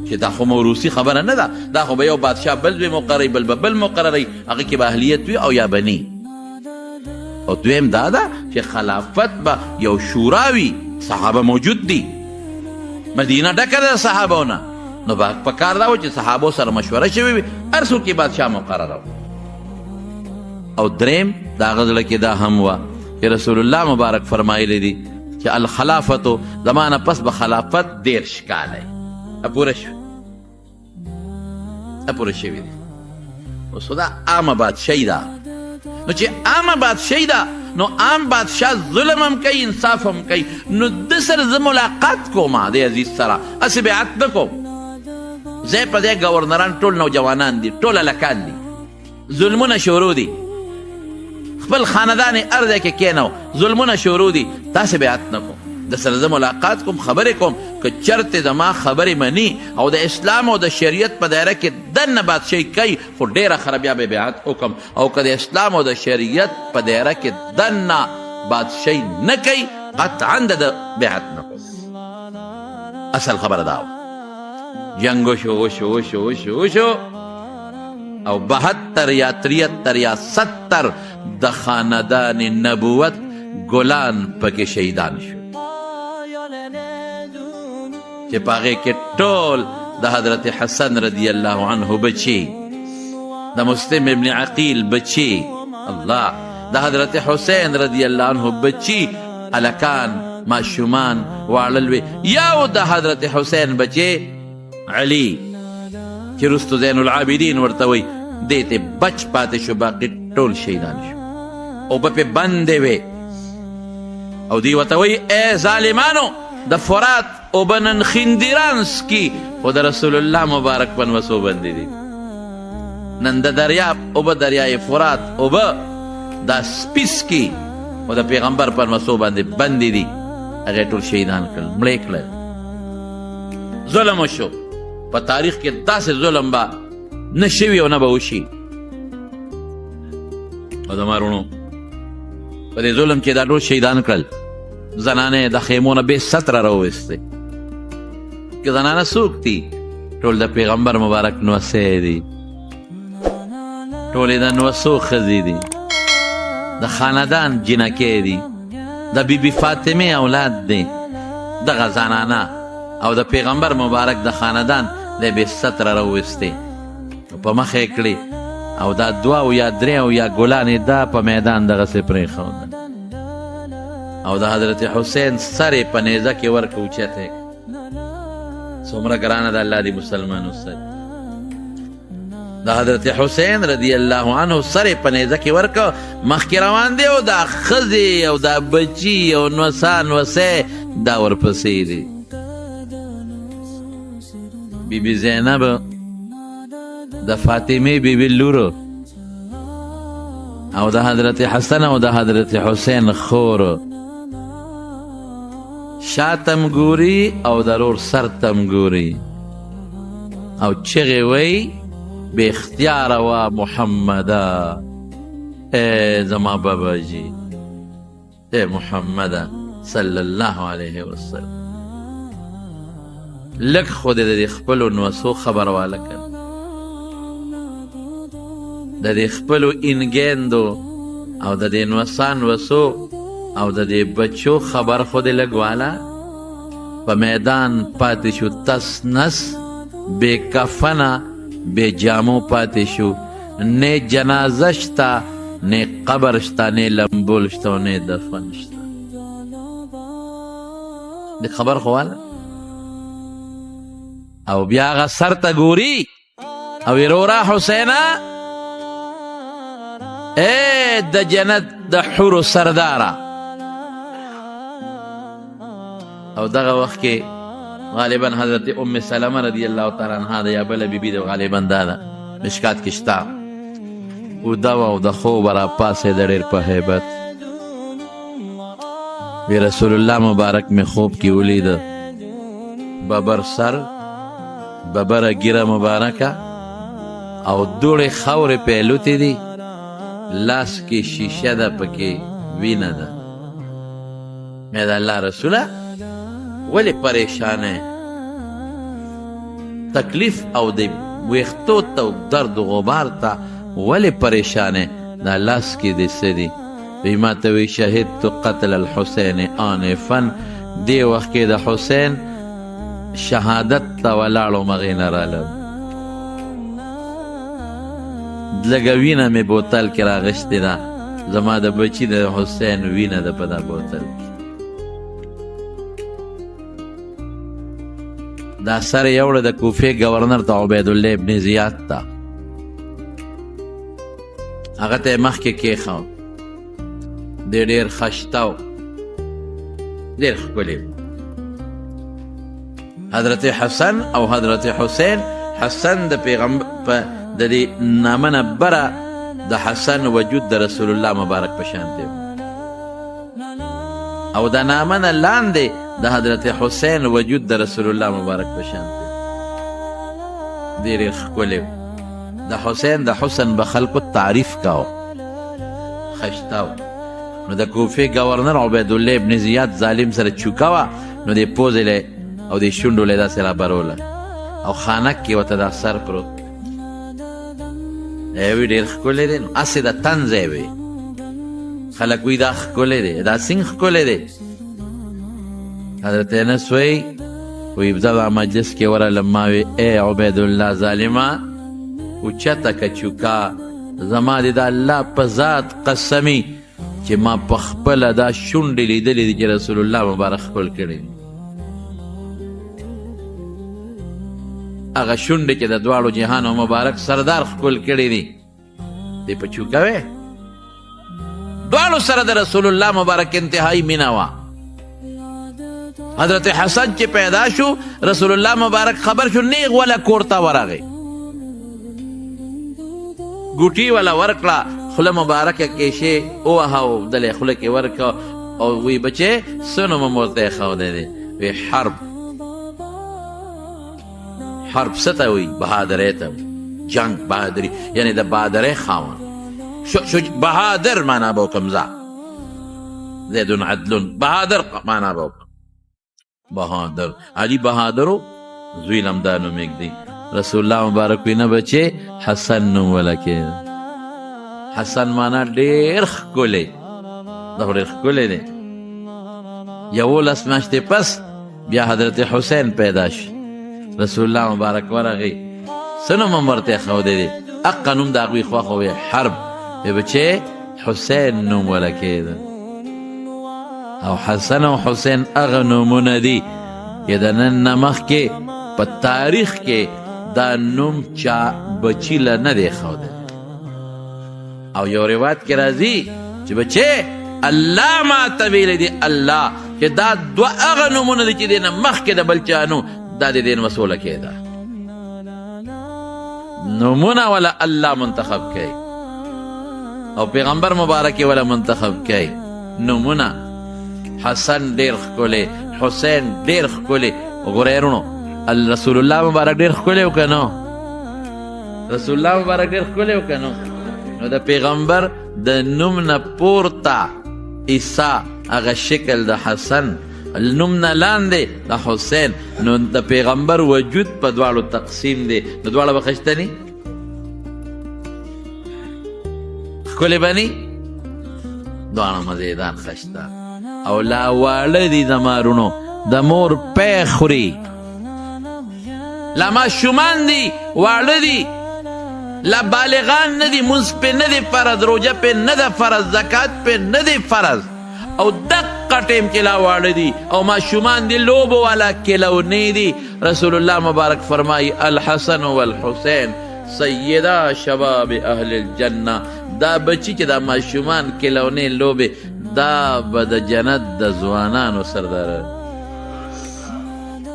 Speaker 1: چې دا خو موروثي خبره نه ده دا خو به یو بادشاه بل زوی مقرروي بل به بل مقرروي هغې کې به اهلیت وي او یا به نه او دویم دا ده چې خلافت به یو شوراوي صحابه موجود دي مدینه ډکه ده صحابهونه نو پکار دا و چې صحابو سره مشوره شوې وي هر څوک یې بادشاه مقرره و او دریم د هغه زړه کې دا هم وه چې رسول الله مبارک فرمایلی دي چې الخلافتو زما نه پس به خلافت 13 کاله پوره شوي پوره شوي دي اوس خو دا عامه بادشاهي ده نو چې عامه بادشاهي ده نو عام بادشاه ظلم هم کوي انصاف هم کوي نو د سره زه ملاقات کوم د عزیز سره هسې بیعت نه کوم ځای په ځای ګورنران ټول نوجوانان دي ټول هلکان دي ظلمونه شروع دي خپل خاندان یې هر ځای کې کښېنو ظلمونه شروع دي تاسې بیعت نه کوم د سره زه ملاقات کوم خبرې کوم که چرته زما خبرې مني او د اسلام او د شریعت په دایره کې دننه بادشاهي کوي خو ډېره ښه بیا به بیعت وکړم او که د اسلام او د شریعت په دایره کې دننه بادشاهي نه کوي قطعا د بیعت نه کوم اصل خبره دا جنگ وشو او 72 یا 73 یا 70 د خاندان نبوت ګلان پکې شهیدان شو چې په هغې کې ټول د حضرت حسن رضی الله عنه بچي د مسلم ابن عقیل بچي الله د حضرت حسین رضی الله عنه بچي هلکان ماشومان واړه لوی یو د حضرت حسین بچي علي چې رستو زین العابدین ورته وایي دې ته بچ پاتې شو باقي ټول شهیدان شو اوبه پې بندې وې او دوی ورته وایي ای ظالمانو د فرات اوبه نن خندیران څکي خو د رسول الله مبارک په نوسو بندې دي نن د دریاب اوبه دریای فرات اوبه دا سپي څکي خو د پیغمبر په نوسو باندې بندې دي هغې ټول شهیدان کړل مړې کړل ظلم وشو په تاریخ کې داسې ظلم به نه شوي او نه به وشي او زما وروڼو په دې ظلم چې دا ټول شهیدان کړل زنانې د خیمو نه بې ستره راوویستې که زنانه څوک دي ټول د پیغمبر مبارک نوسې دي ټولې د نوسو ښځې دي د خاندان جنکې دي د بیبي فاطمې اولاد دی دغه زنانه او د پیغمبر مبارک د خاندان د بې ستره راوویستې په مخ یې کړي او دا 2 او یا 3 او یا ګلانې دا په میدان دغسې پرېښوده او د حضرت حسین سر یې په نیزه کې ورکړه اوچته څومره ګرانه د الله دی مسلمانو سر د حضرت حسین رضی الله عنه سر یې په نیزه کې ورکړه مخکې روان دی او دا ښځې او دا بچي او نوسان وسې دا ورپسې دي بیبي زینب د فاطمې بیبي لورو او د حضرت حسن او د حضرت حسین خورو شاتم ګوري او د رور سر تم ګوري او چغې وی بې اختیاره وا محمده ای زما بابا جي ای محمده صلی الله علیه وسلم لږ خو د دې خپلو نوسو خبر واله کړه د دې خپلو انګیندو او د دې نوسان وسو او د دې بچو خبر خو دې لږ واله په میدان پاتې شو تس نس بې کفنه بې جامو پاتې شو نه جنازه شته نه قبر شته نه لمبول شته او نه دفن شته د خبر خو واله او بیا هغه سر ته ګوري او وروره حسینه ای د جنت د حورو سرداره او دغه وخت کې غالبا حضرت ام سلمه رضی الله تعالی عنها د یا بله بیبي د غالبا دا ده مشکات کې شته اوده وه او د خوب راپاڅېده ډېر په هیبت وی رسول الله مبارک مې خوب کې ولیده ببر سر ببره ګیره مبارکه او دوړې خاورې پیلوتې دي لاس کې شیشه ده پکې وینه ده مې د الله رسوله ولې پریشانه تکلیف او د ویښتو ته درد و غبار ته ولې پریشانه دا لاس کې دې څه دي وی ما ته وی شهدت قتل الحسین آنفا دې وخت کې د حسین شهادت ته ولاړو مغې نه رالم لږه وینه مې بوتل کې راغشتې ده زما د بچي د حسین وینه ده په دا بوتل کې دا سر یې وړه د کوفې ګورنر ته عبیدالله ابن زیاد ته هغه ته یې مخکې کېښود دی ډېر خشته و ډېر ښکلي حضرت حسن او حضرت حسین حسن د پیغمبر د دې نامه نه بره د حسن وجود د رسول الله مبارک په شان دی او د نامه نه لاندې د حضرت حسین وجود د رسول الله مبارک په شان دی ډېر ښکلی د حسین د حسن به خلکو تعریف کاو خشته و نو د کوفې ګورنر عبیدالله ابن زیاد ظالم سره چوکه وه نو دې پوزې لی او دې شونډو لی داسې رابروله او خانک کې ورته دا سر پروت وی ډېر ښکلی دی نو هسې د تن ځای وی خلک وی دا ښکلی دی دا څنګه ښکلی دی حضرت انس وی دا مجلس کې ورغلم ما وی ای عبیدالله ظالمه اوچته که چوکا زما دې د الله په ذات قسمي چې ما په خپله دا شونډې لیدلې دي چې رسول الله مبارک ښکل کړی هغه شونډې چې د دواړو جهانو مبارک سردار ښکل کړی دي دې په چوکه وې دواړو سره د رسول الله مبارک انتهایی مینه وه حضرت حسن چې پیدا شو رسول الله مبارک خبر شو نیغ ولا کور ته ورغی ګوټي ولا ورکړه خوله مبارکه کیشې ووهه او دلې خوله کې ورکړه او وی بچې څه نوم مې ورته ایښودی دی وی حرب حرب څه ته وی بهادرۍ ته جنگ بهادري یعنی د بهادرۍ خاوند بهادر معنا به وکړم زه زیدون عدلون بهادر معنا به وکړم بهادر علي بهادرو زوی لم دا نوم ایږدي رسول الله مبارک وی نه بچې حسن نوم ولکې حسن معنا ډېر ښکلی دا خو ډېر ښکلی دی 11 میاشتې پس بیا حضرت حسین پیدا شي رسول الله مبارک ورغی څه نوم هم ورته ایښودی دی حقا نوم د هغوی خوښ وی حرب وی بچې حسین نوم ولکېده او حسن او حسین هغه نومونه دي چې د نن نه مخکې په تاریخ کې دا نوم چا بچي له نه دی ایښودی او یو روایت کې راځي چې بچې الله ما ته ویلی دی الله چې دا دوه هغه نومونه دي چې دې نه مخکې د بل چا نو دا د دې مسؤله کېده نومونه ولا الله منتخب کوي او پیغمبر مبارک ولا منتخب کوي نومونه حسن ډېر ښکلی حسین ډېر ښکلی وګورئ وروڼو رسول الله مبارک ډېر ښکلی و که نو رسول الله مبارک ډېر ښکلی و که نو نو د پیغمبر د نوم نه پورته عیسی هغه شکل د حسن نوم نه لاندې د حسین نو د پیغمبر وجود په دواړو تقسیم دی نو دواړه به ښایسته ني ښکلې به ني دواړه مزېدار ښایسته او لا واړه دي زما رونو د مور پی خوري لا ماشومان دي واړه دي لا بالغان نه دي مونځ پې نه دی فرض روژه پې نه ده فرض زکات پې نه دی فرض او دقه ټیم کې لا واړه دي او ماشومان دي لوبو والا کلونې دي رسول الله مبارک فرمایي الحسن والحسین سیدا شباب اهل الجنه دا بچی چې دا ماشومان کلونې لوبې دا به د جنت د ځوانانو سرداره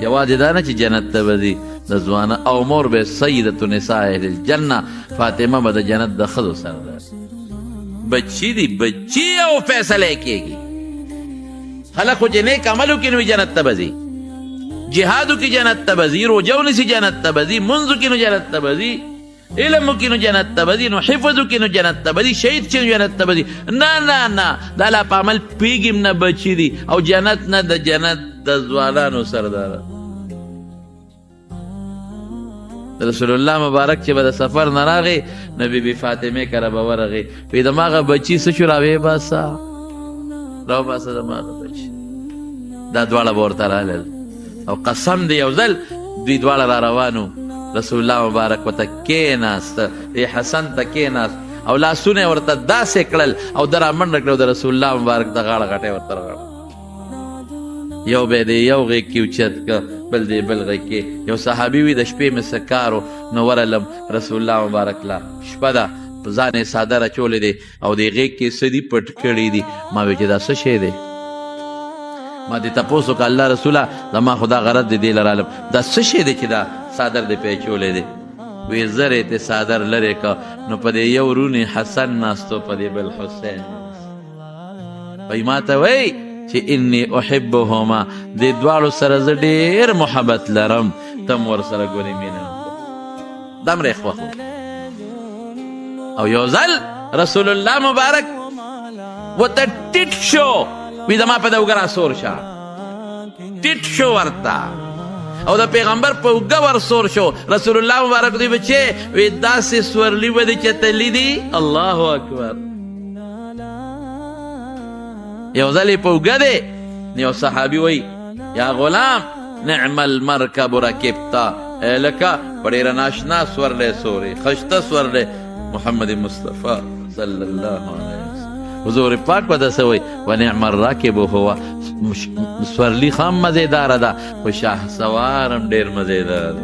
Speaker 1: یوازې دا نه چې جنت ته به ځي د ځوانه او مور به سیدة نساء اهل الجنه فاطمه به د جنت د ښځو سرداره بچی دي بچی او فیصله کېږي خلک خو چې نیک عمل وکړي نو جنت ته به ځي جهاد وکړي جنت ته به ځي روژه ونیسي جنت ته به ځي مونځ وکړي نو جنت ته به ځي علم وکړي نو جنت ته به ځي نو حفظ وکړي نو جنت ته به ځي شهید شي نو جنت ته به ځي نه نه نه دا لا په عمل پوهېږي نه بچي دي او جنت نه د جنت د ځوانانو سرداره
Speaker 2: رسول الله مبارک چې به د سفر نه راغی نو بی بی فاطمه کره به ورغی وی دماغه بچي څه شو راویې باسه راوباسه دماغه بچي دا دواړه به ورته رالل او قسم دی یو ځل دوی دواړه را روانو رسول الله مبارک ورته کېناست حسن ته کېناست او لاسونه یې ورته داسې کړل او ده را منډه کړه او د رسول الله مبارک د غاړه غټۍ ورته رغړه یو به یې د یو غېږ کې اوچت که بل د بل غېږ کې یو صحابي وي د شپې مې څه کار و نو ورغلم رسول الله مبارک لا شپه ده په ځان یې څادر اچولی دی او د غېږ کې څه دي پټ کړي دي ما وی چې دا څه شی دی ما دې تپوس وکړه الله رسوله زما خو دا غرض دی دې له رالم دا څه شی دی چې دا څادر دې پې اچولی دی وی زر یې ته څادر لرې که نو په دې یو رونې حسن ناستو په دې بل حسین وی ما ته وی چې انی احبهما دې دواړو سره زه ډېر محبت لرم تم ورسره ګورې مینه دومره یې خوښ او یو ځل رسول الله مبارک ورته ټیټ شو وی زما په د اوږه راسور شه ټیټ شو ورته او د پیغمبر په اوږه ورسور شو رسول الله مبارک دوی بچې وی داسې سورلي به دې چتلي دي الله اکبر یو ځل یې په اوږه دی یو صحابي وی یا غلام نعم المرکب رکبتا لکه په ډېره ناشنا سورلی سورې ښایسته سورلی محمد مصطفی صلی الله علیه وسلم حضور پاک به داسې وی و نعم الراکب هو سورلی خو هم مزېداره ده خو شاه سوار هم ډېر مزېدار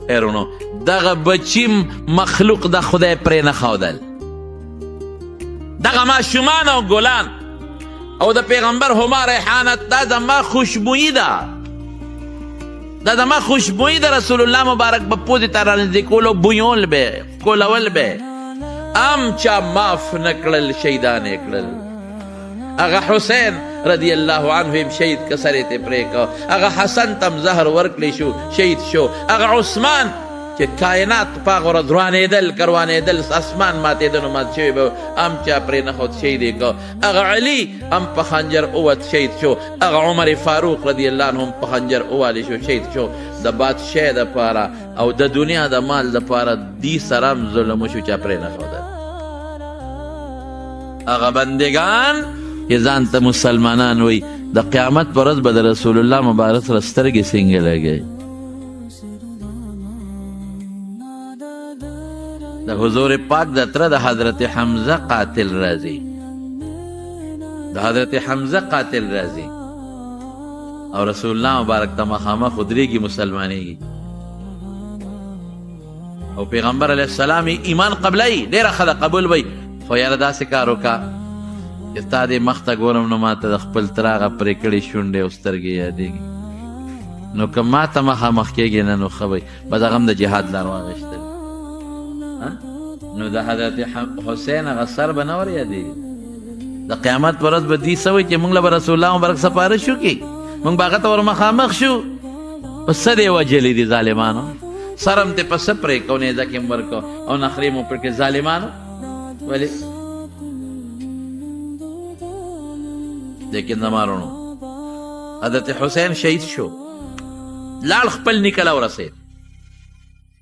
Speaker 2: خیرونو دغه بچیم مخلوق د خدای پرې نه ښودل دغه ماشومان او ګلان او د پیغمبر هما ریحانت دا زما خوشبویي ده دا زما خوشبویي ده رسول الله مبارک به پوزې ته رانږدې کولو بویول به ښکلول به ام چا معاف نه کړل شهیدان یې کړل هغه حسین رضی الله عنه هم شهید که سر یې ترې پرې که هغه حسن ته هم زهر ورکړی شو شهید شو هغه عثمان چې کائنات په هغه ورځ روانېدل که روانېدل اسمان ماتېده نو مات شوی به هم چا پرې نه ښود شهید یې که هغه علي هم په خنجر ووت شهید شو هغه عمر فاروق رضی الله عنه هم په خنجر ووالی شو شهید شو د بادشاه دپاره او د دنیا د مال دپاره دې سره هم ظلم وشو چا پرې نه ښودل هغه بندگان چې ځان ته مسلمانان وی د قیامت په ورځ به د رسول الله مبارک سره سترګې څنګه لګوي د حضور پاک د تره د حضرت حمزه قاتل راځي د حضرت حمزه قاتل راځي او رسول الله مبارک ته مخامخ ودرېږي مسلمانېږي او پیغمبر علیه السلام ایمان قبلوي ډېره ښه ده قبول وی خو یاره داسې کار وکړه چې ستا دې مخ ته ګورم نو ما ته د خپل تره هغه پرې کړې شونډې او سترګې یادېږي نو که ما ته مخامخ کېږي نه نو ښه وی بس هغه هم د جهاد لار واخېستل نو د حضرت حسین هغه سر به نه ور یادېږي د قیامت په ورځ به دې څه وایي چې موږ له به رسول الله مبارک سپارښت وکړي موږ به هغه ته ور مخامخ شو په څه دې وجلي دي ظالمانو سر هم دې په څه پرې کو نیزه کې هم ورکو او نخرې مو پرې کړې ظالمانو ولې لیکن زمارونو حضرت حسین شهید شو لاړ خپل نیکه له ورسېد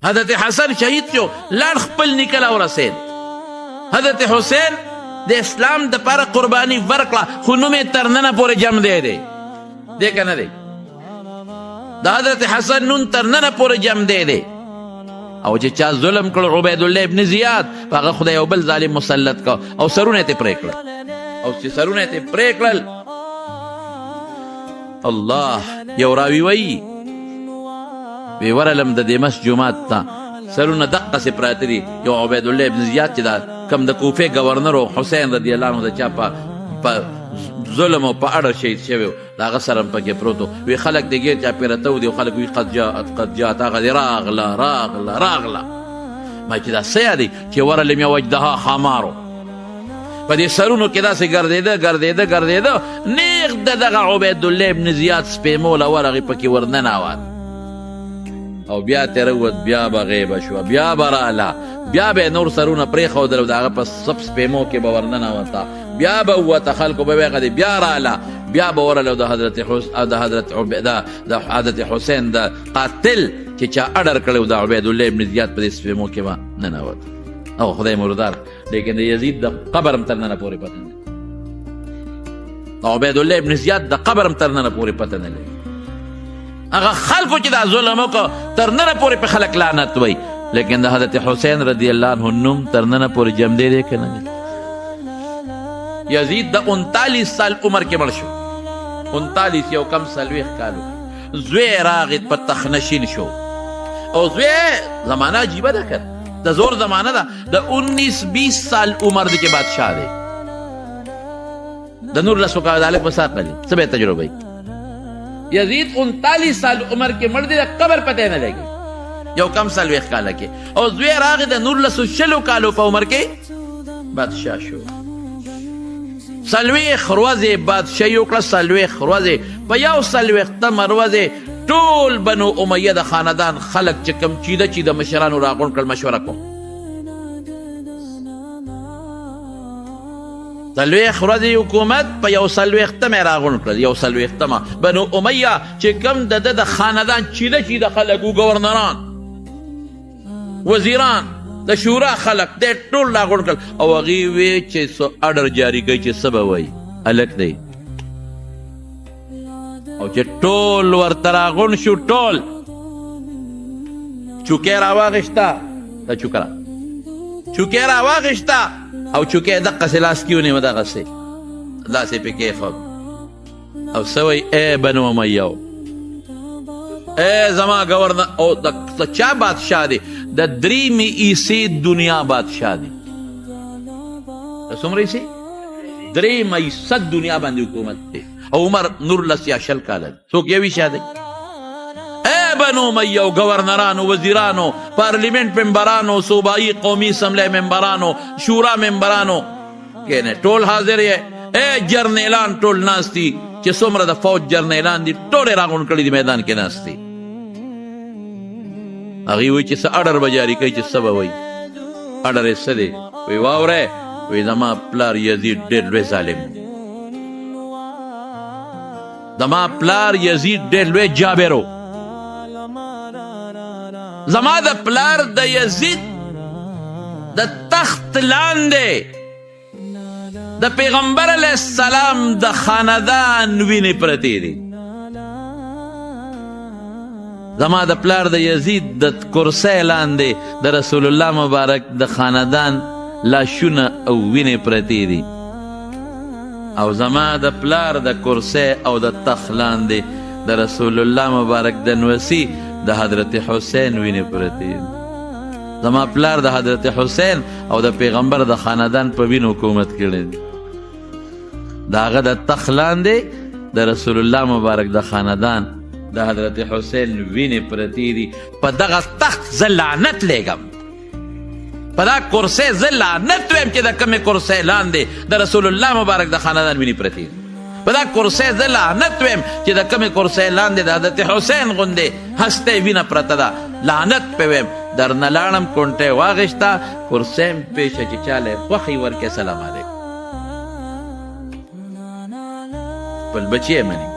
Speaker 2: حضرت حسن شهید شو لاړ خپل نیکه له ورسېد حضرت حسین د اسلام دپاره قرباني ورکړه خو نوم یې تر ننه پورې جم دی دی که نه دی د حضرت حسن نوم تر ننه پورې جم دی او چې چا ظلم کړ عبیدالله ابن زیاد په هغه خدای یو بل ظالم مسلط کړ او سرونه یې ترې پرې کړل او چې سرونه یې ترې پرې کړل الله یو راوي وایي وی ورلم د دمشق جومات ته سرونه دقسې پراته دي یو عبیدالله ابن زیاد چې دا کم د کوفې ګورنر و حسین رضی الله عنه د چا په ظلم او په اړه شهید شوی و د هغه سر هم پکې پروت و وی خلک د ګیر چا پیرته و دي او خلک وی قد جاءت هغه دې راغله ما چې دا څه یادي چې ورلم یې وجدها خامارو په دې سرونو کې داسې ګرځېده نیغ د دغه عبیدالله ابن زیاد سپېموله ورغې پکې ورننوت او بیا تیره ووت بیا به غیبه شوه بیا به راله بیا به یې نور سرونه پرېښودل او د هغه په سپ سپېمو کې به ورننوته بیا به ووته خلکو به ویې غدې بیا راله بیا به ورله د حضرت حسین د قاتل چې چا اډر کړی د عبیدالله ابن زیاد په دې سپېمو کې به ننوت او خدای مردار لیکن د یزید د قبر هم تر ننه پورې پته نه عبیدالله ابن زیاد د قبر هم تر ننه پورې پته نه لري هغه خلکو چې دا ظلم وکړه تر ننه پورې په خلک لعنت وایي لیکن د حضرت حسین رضی الله عنه نوم تر ننه پورې جمدی دی که نه دی یزید د 39 سال عمر کې مړ شو 39 یو کم 40 کالو زوی راغی په تخنشین شو او زوی زمانه عجیبه ده که د زور زمانه ده د 19-20 سال عمر دی چې بادشاه دی د نور لسو کالو په ساق لري څه به تجربه یزید 39 سال عمر کې مړ دی د قبر پته نه لګي یو کم 40 کاله کې او زوی راغی د نور لسو شلو کالو په عمر کې بادشاه شو 40 ورځې بادشاهي وکړه 40 ورځې په یو 40 ورځې ټول بنو امیه د خاندان خلک چې کم چیده مشرانو راغونډ کړل مشوره کوم 40 ورځې حکومت په یو 40 راغونډ کړل یو 40 بنو امیه چې کم د خاندان چیده خلک و ګورنران وزیران د شورا خلق د ټول راغونډ کړل او هغې وی چې اډر جاري کوي چې څه به وایي هلک دی او چې ټول ورته راغونډ شو ټول چوکۍ راواغېسته دا چوکۍ راواغېسته او چوکۍ دقسې لاس کې ونیوه دغسې داسې پې کېښود او څه وایي ای بنو امیو ای زما گورنر او د چا بادشاه دی د 3 عیسی دنیا بادشاه دی د څومره عیسی 3 عیسی دنیا باندې حکومت دی او عمر نور لس یا شل کاله دی څوک یو عیسی دی ای بنو امیه گورنرانو وزیرانو پارلیمنٹ ممبرانو صوبائی قومی اسمبلی ممبرانو شورا ممبرانو کینه ټول حاضر یې ای جرنیلان ټول ناست دي چې څومره د فوج جرنیلان دي ټول یې راغونډ کړي دي میدان کې ناست دي هغې وایي چې څه اډر به جاري کوي چې څه به وایي اډر یې څه دی وایي واورئ وایي زما پلار یزید ډېر لوی ظالم زما پلار یزید ډېر لوی جابر و زما د پلار د یزید د تخت لاندې د پیغمبر علیه السلام د خاندان وینې پرتې دي زما د پلار د یزید د کرسی لاندې د رسول الله مبارک د خاندان لاشونه او وینې پرتې دي او زما د پلار د کرسی او د تخت لاندې د رسول الله مبارک د نوسي د حضرت حسین وینې پرتې دي زما پلار د حضرت حسین او د پیغمبر د خاندان په وینو حکومت کړی دی د هغه د تخت لاندې د رسول الله مبارک د خاندان د حضرت حسین وینې پرتې دي په دغه تخت زه لعنت لیږم په دا کرسی زه لعنت ویم چې د کومې کرسی لاندې د رسول الله مبارک د خاندان وینې پرتې دي په دا کرسی زه لعنت ویم چې د کومې کرسی لاندې د حضرت حسین غوندې هستې وینه پرته ده لعنت پې ویم درنه لاړم کونټۍ واغېسته کرسی م پېښه چې چاله یې خوښې ورکړې سلام علیکم خپل بچی یې مني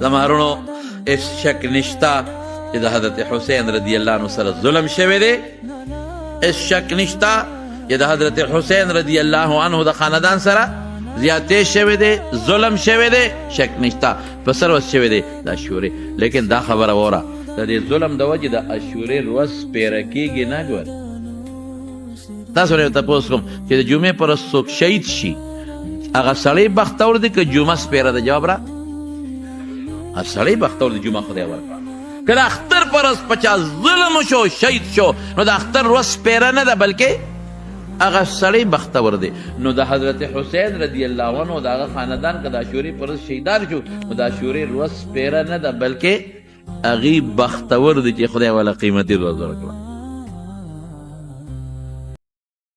Speaker 2: زما وروڼو هېڅ شک نشته چې د حضرت حسین رضی الله عنه سره ظلم شوی دی هېڅ شک نشته چې د حضرت حسین رضی الله عنه د خاندان سره زیاتې شوی دی ظلم شوی دی شک نشته په سر وس شوی دی د اشورې لیکن دا خبره وره د دې ظلم د وجې د اشورې ورځ سپېره کېږي نه ګور تاسو نه تپوس کوم چې د جمعې پر ورځ څوک شهید شي هغه سړی بختور دی که جمعه سپېره ده جواب را هغه سړی بختور دی جمعه خدای ورکړه که د اختر پر ورځ په چا ظلم شو شهید شو نو د اختر ورځ سپېره نه ده بلکې هغه سړی بختور دی نو د حضرت حسین رضی الله عنه د هغه خاندان که د عاشورې پر ورځ شهیدان شو نو د عاشورې ورځ سپېره نه ده بلکې هغې بختور دی چې خدای والا قیمتي ورځ ورکړه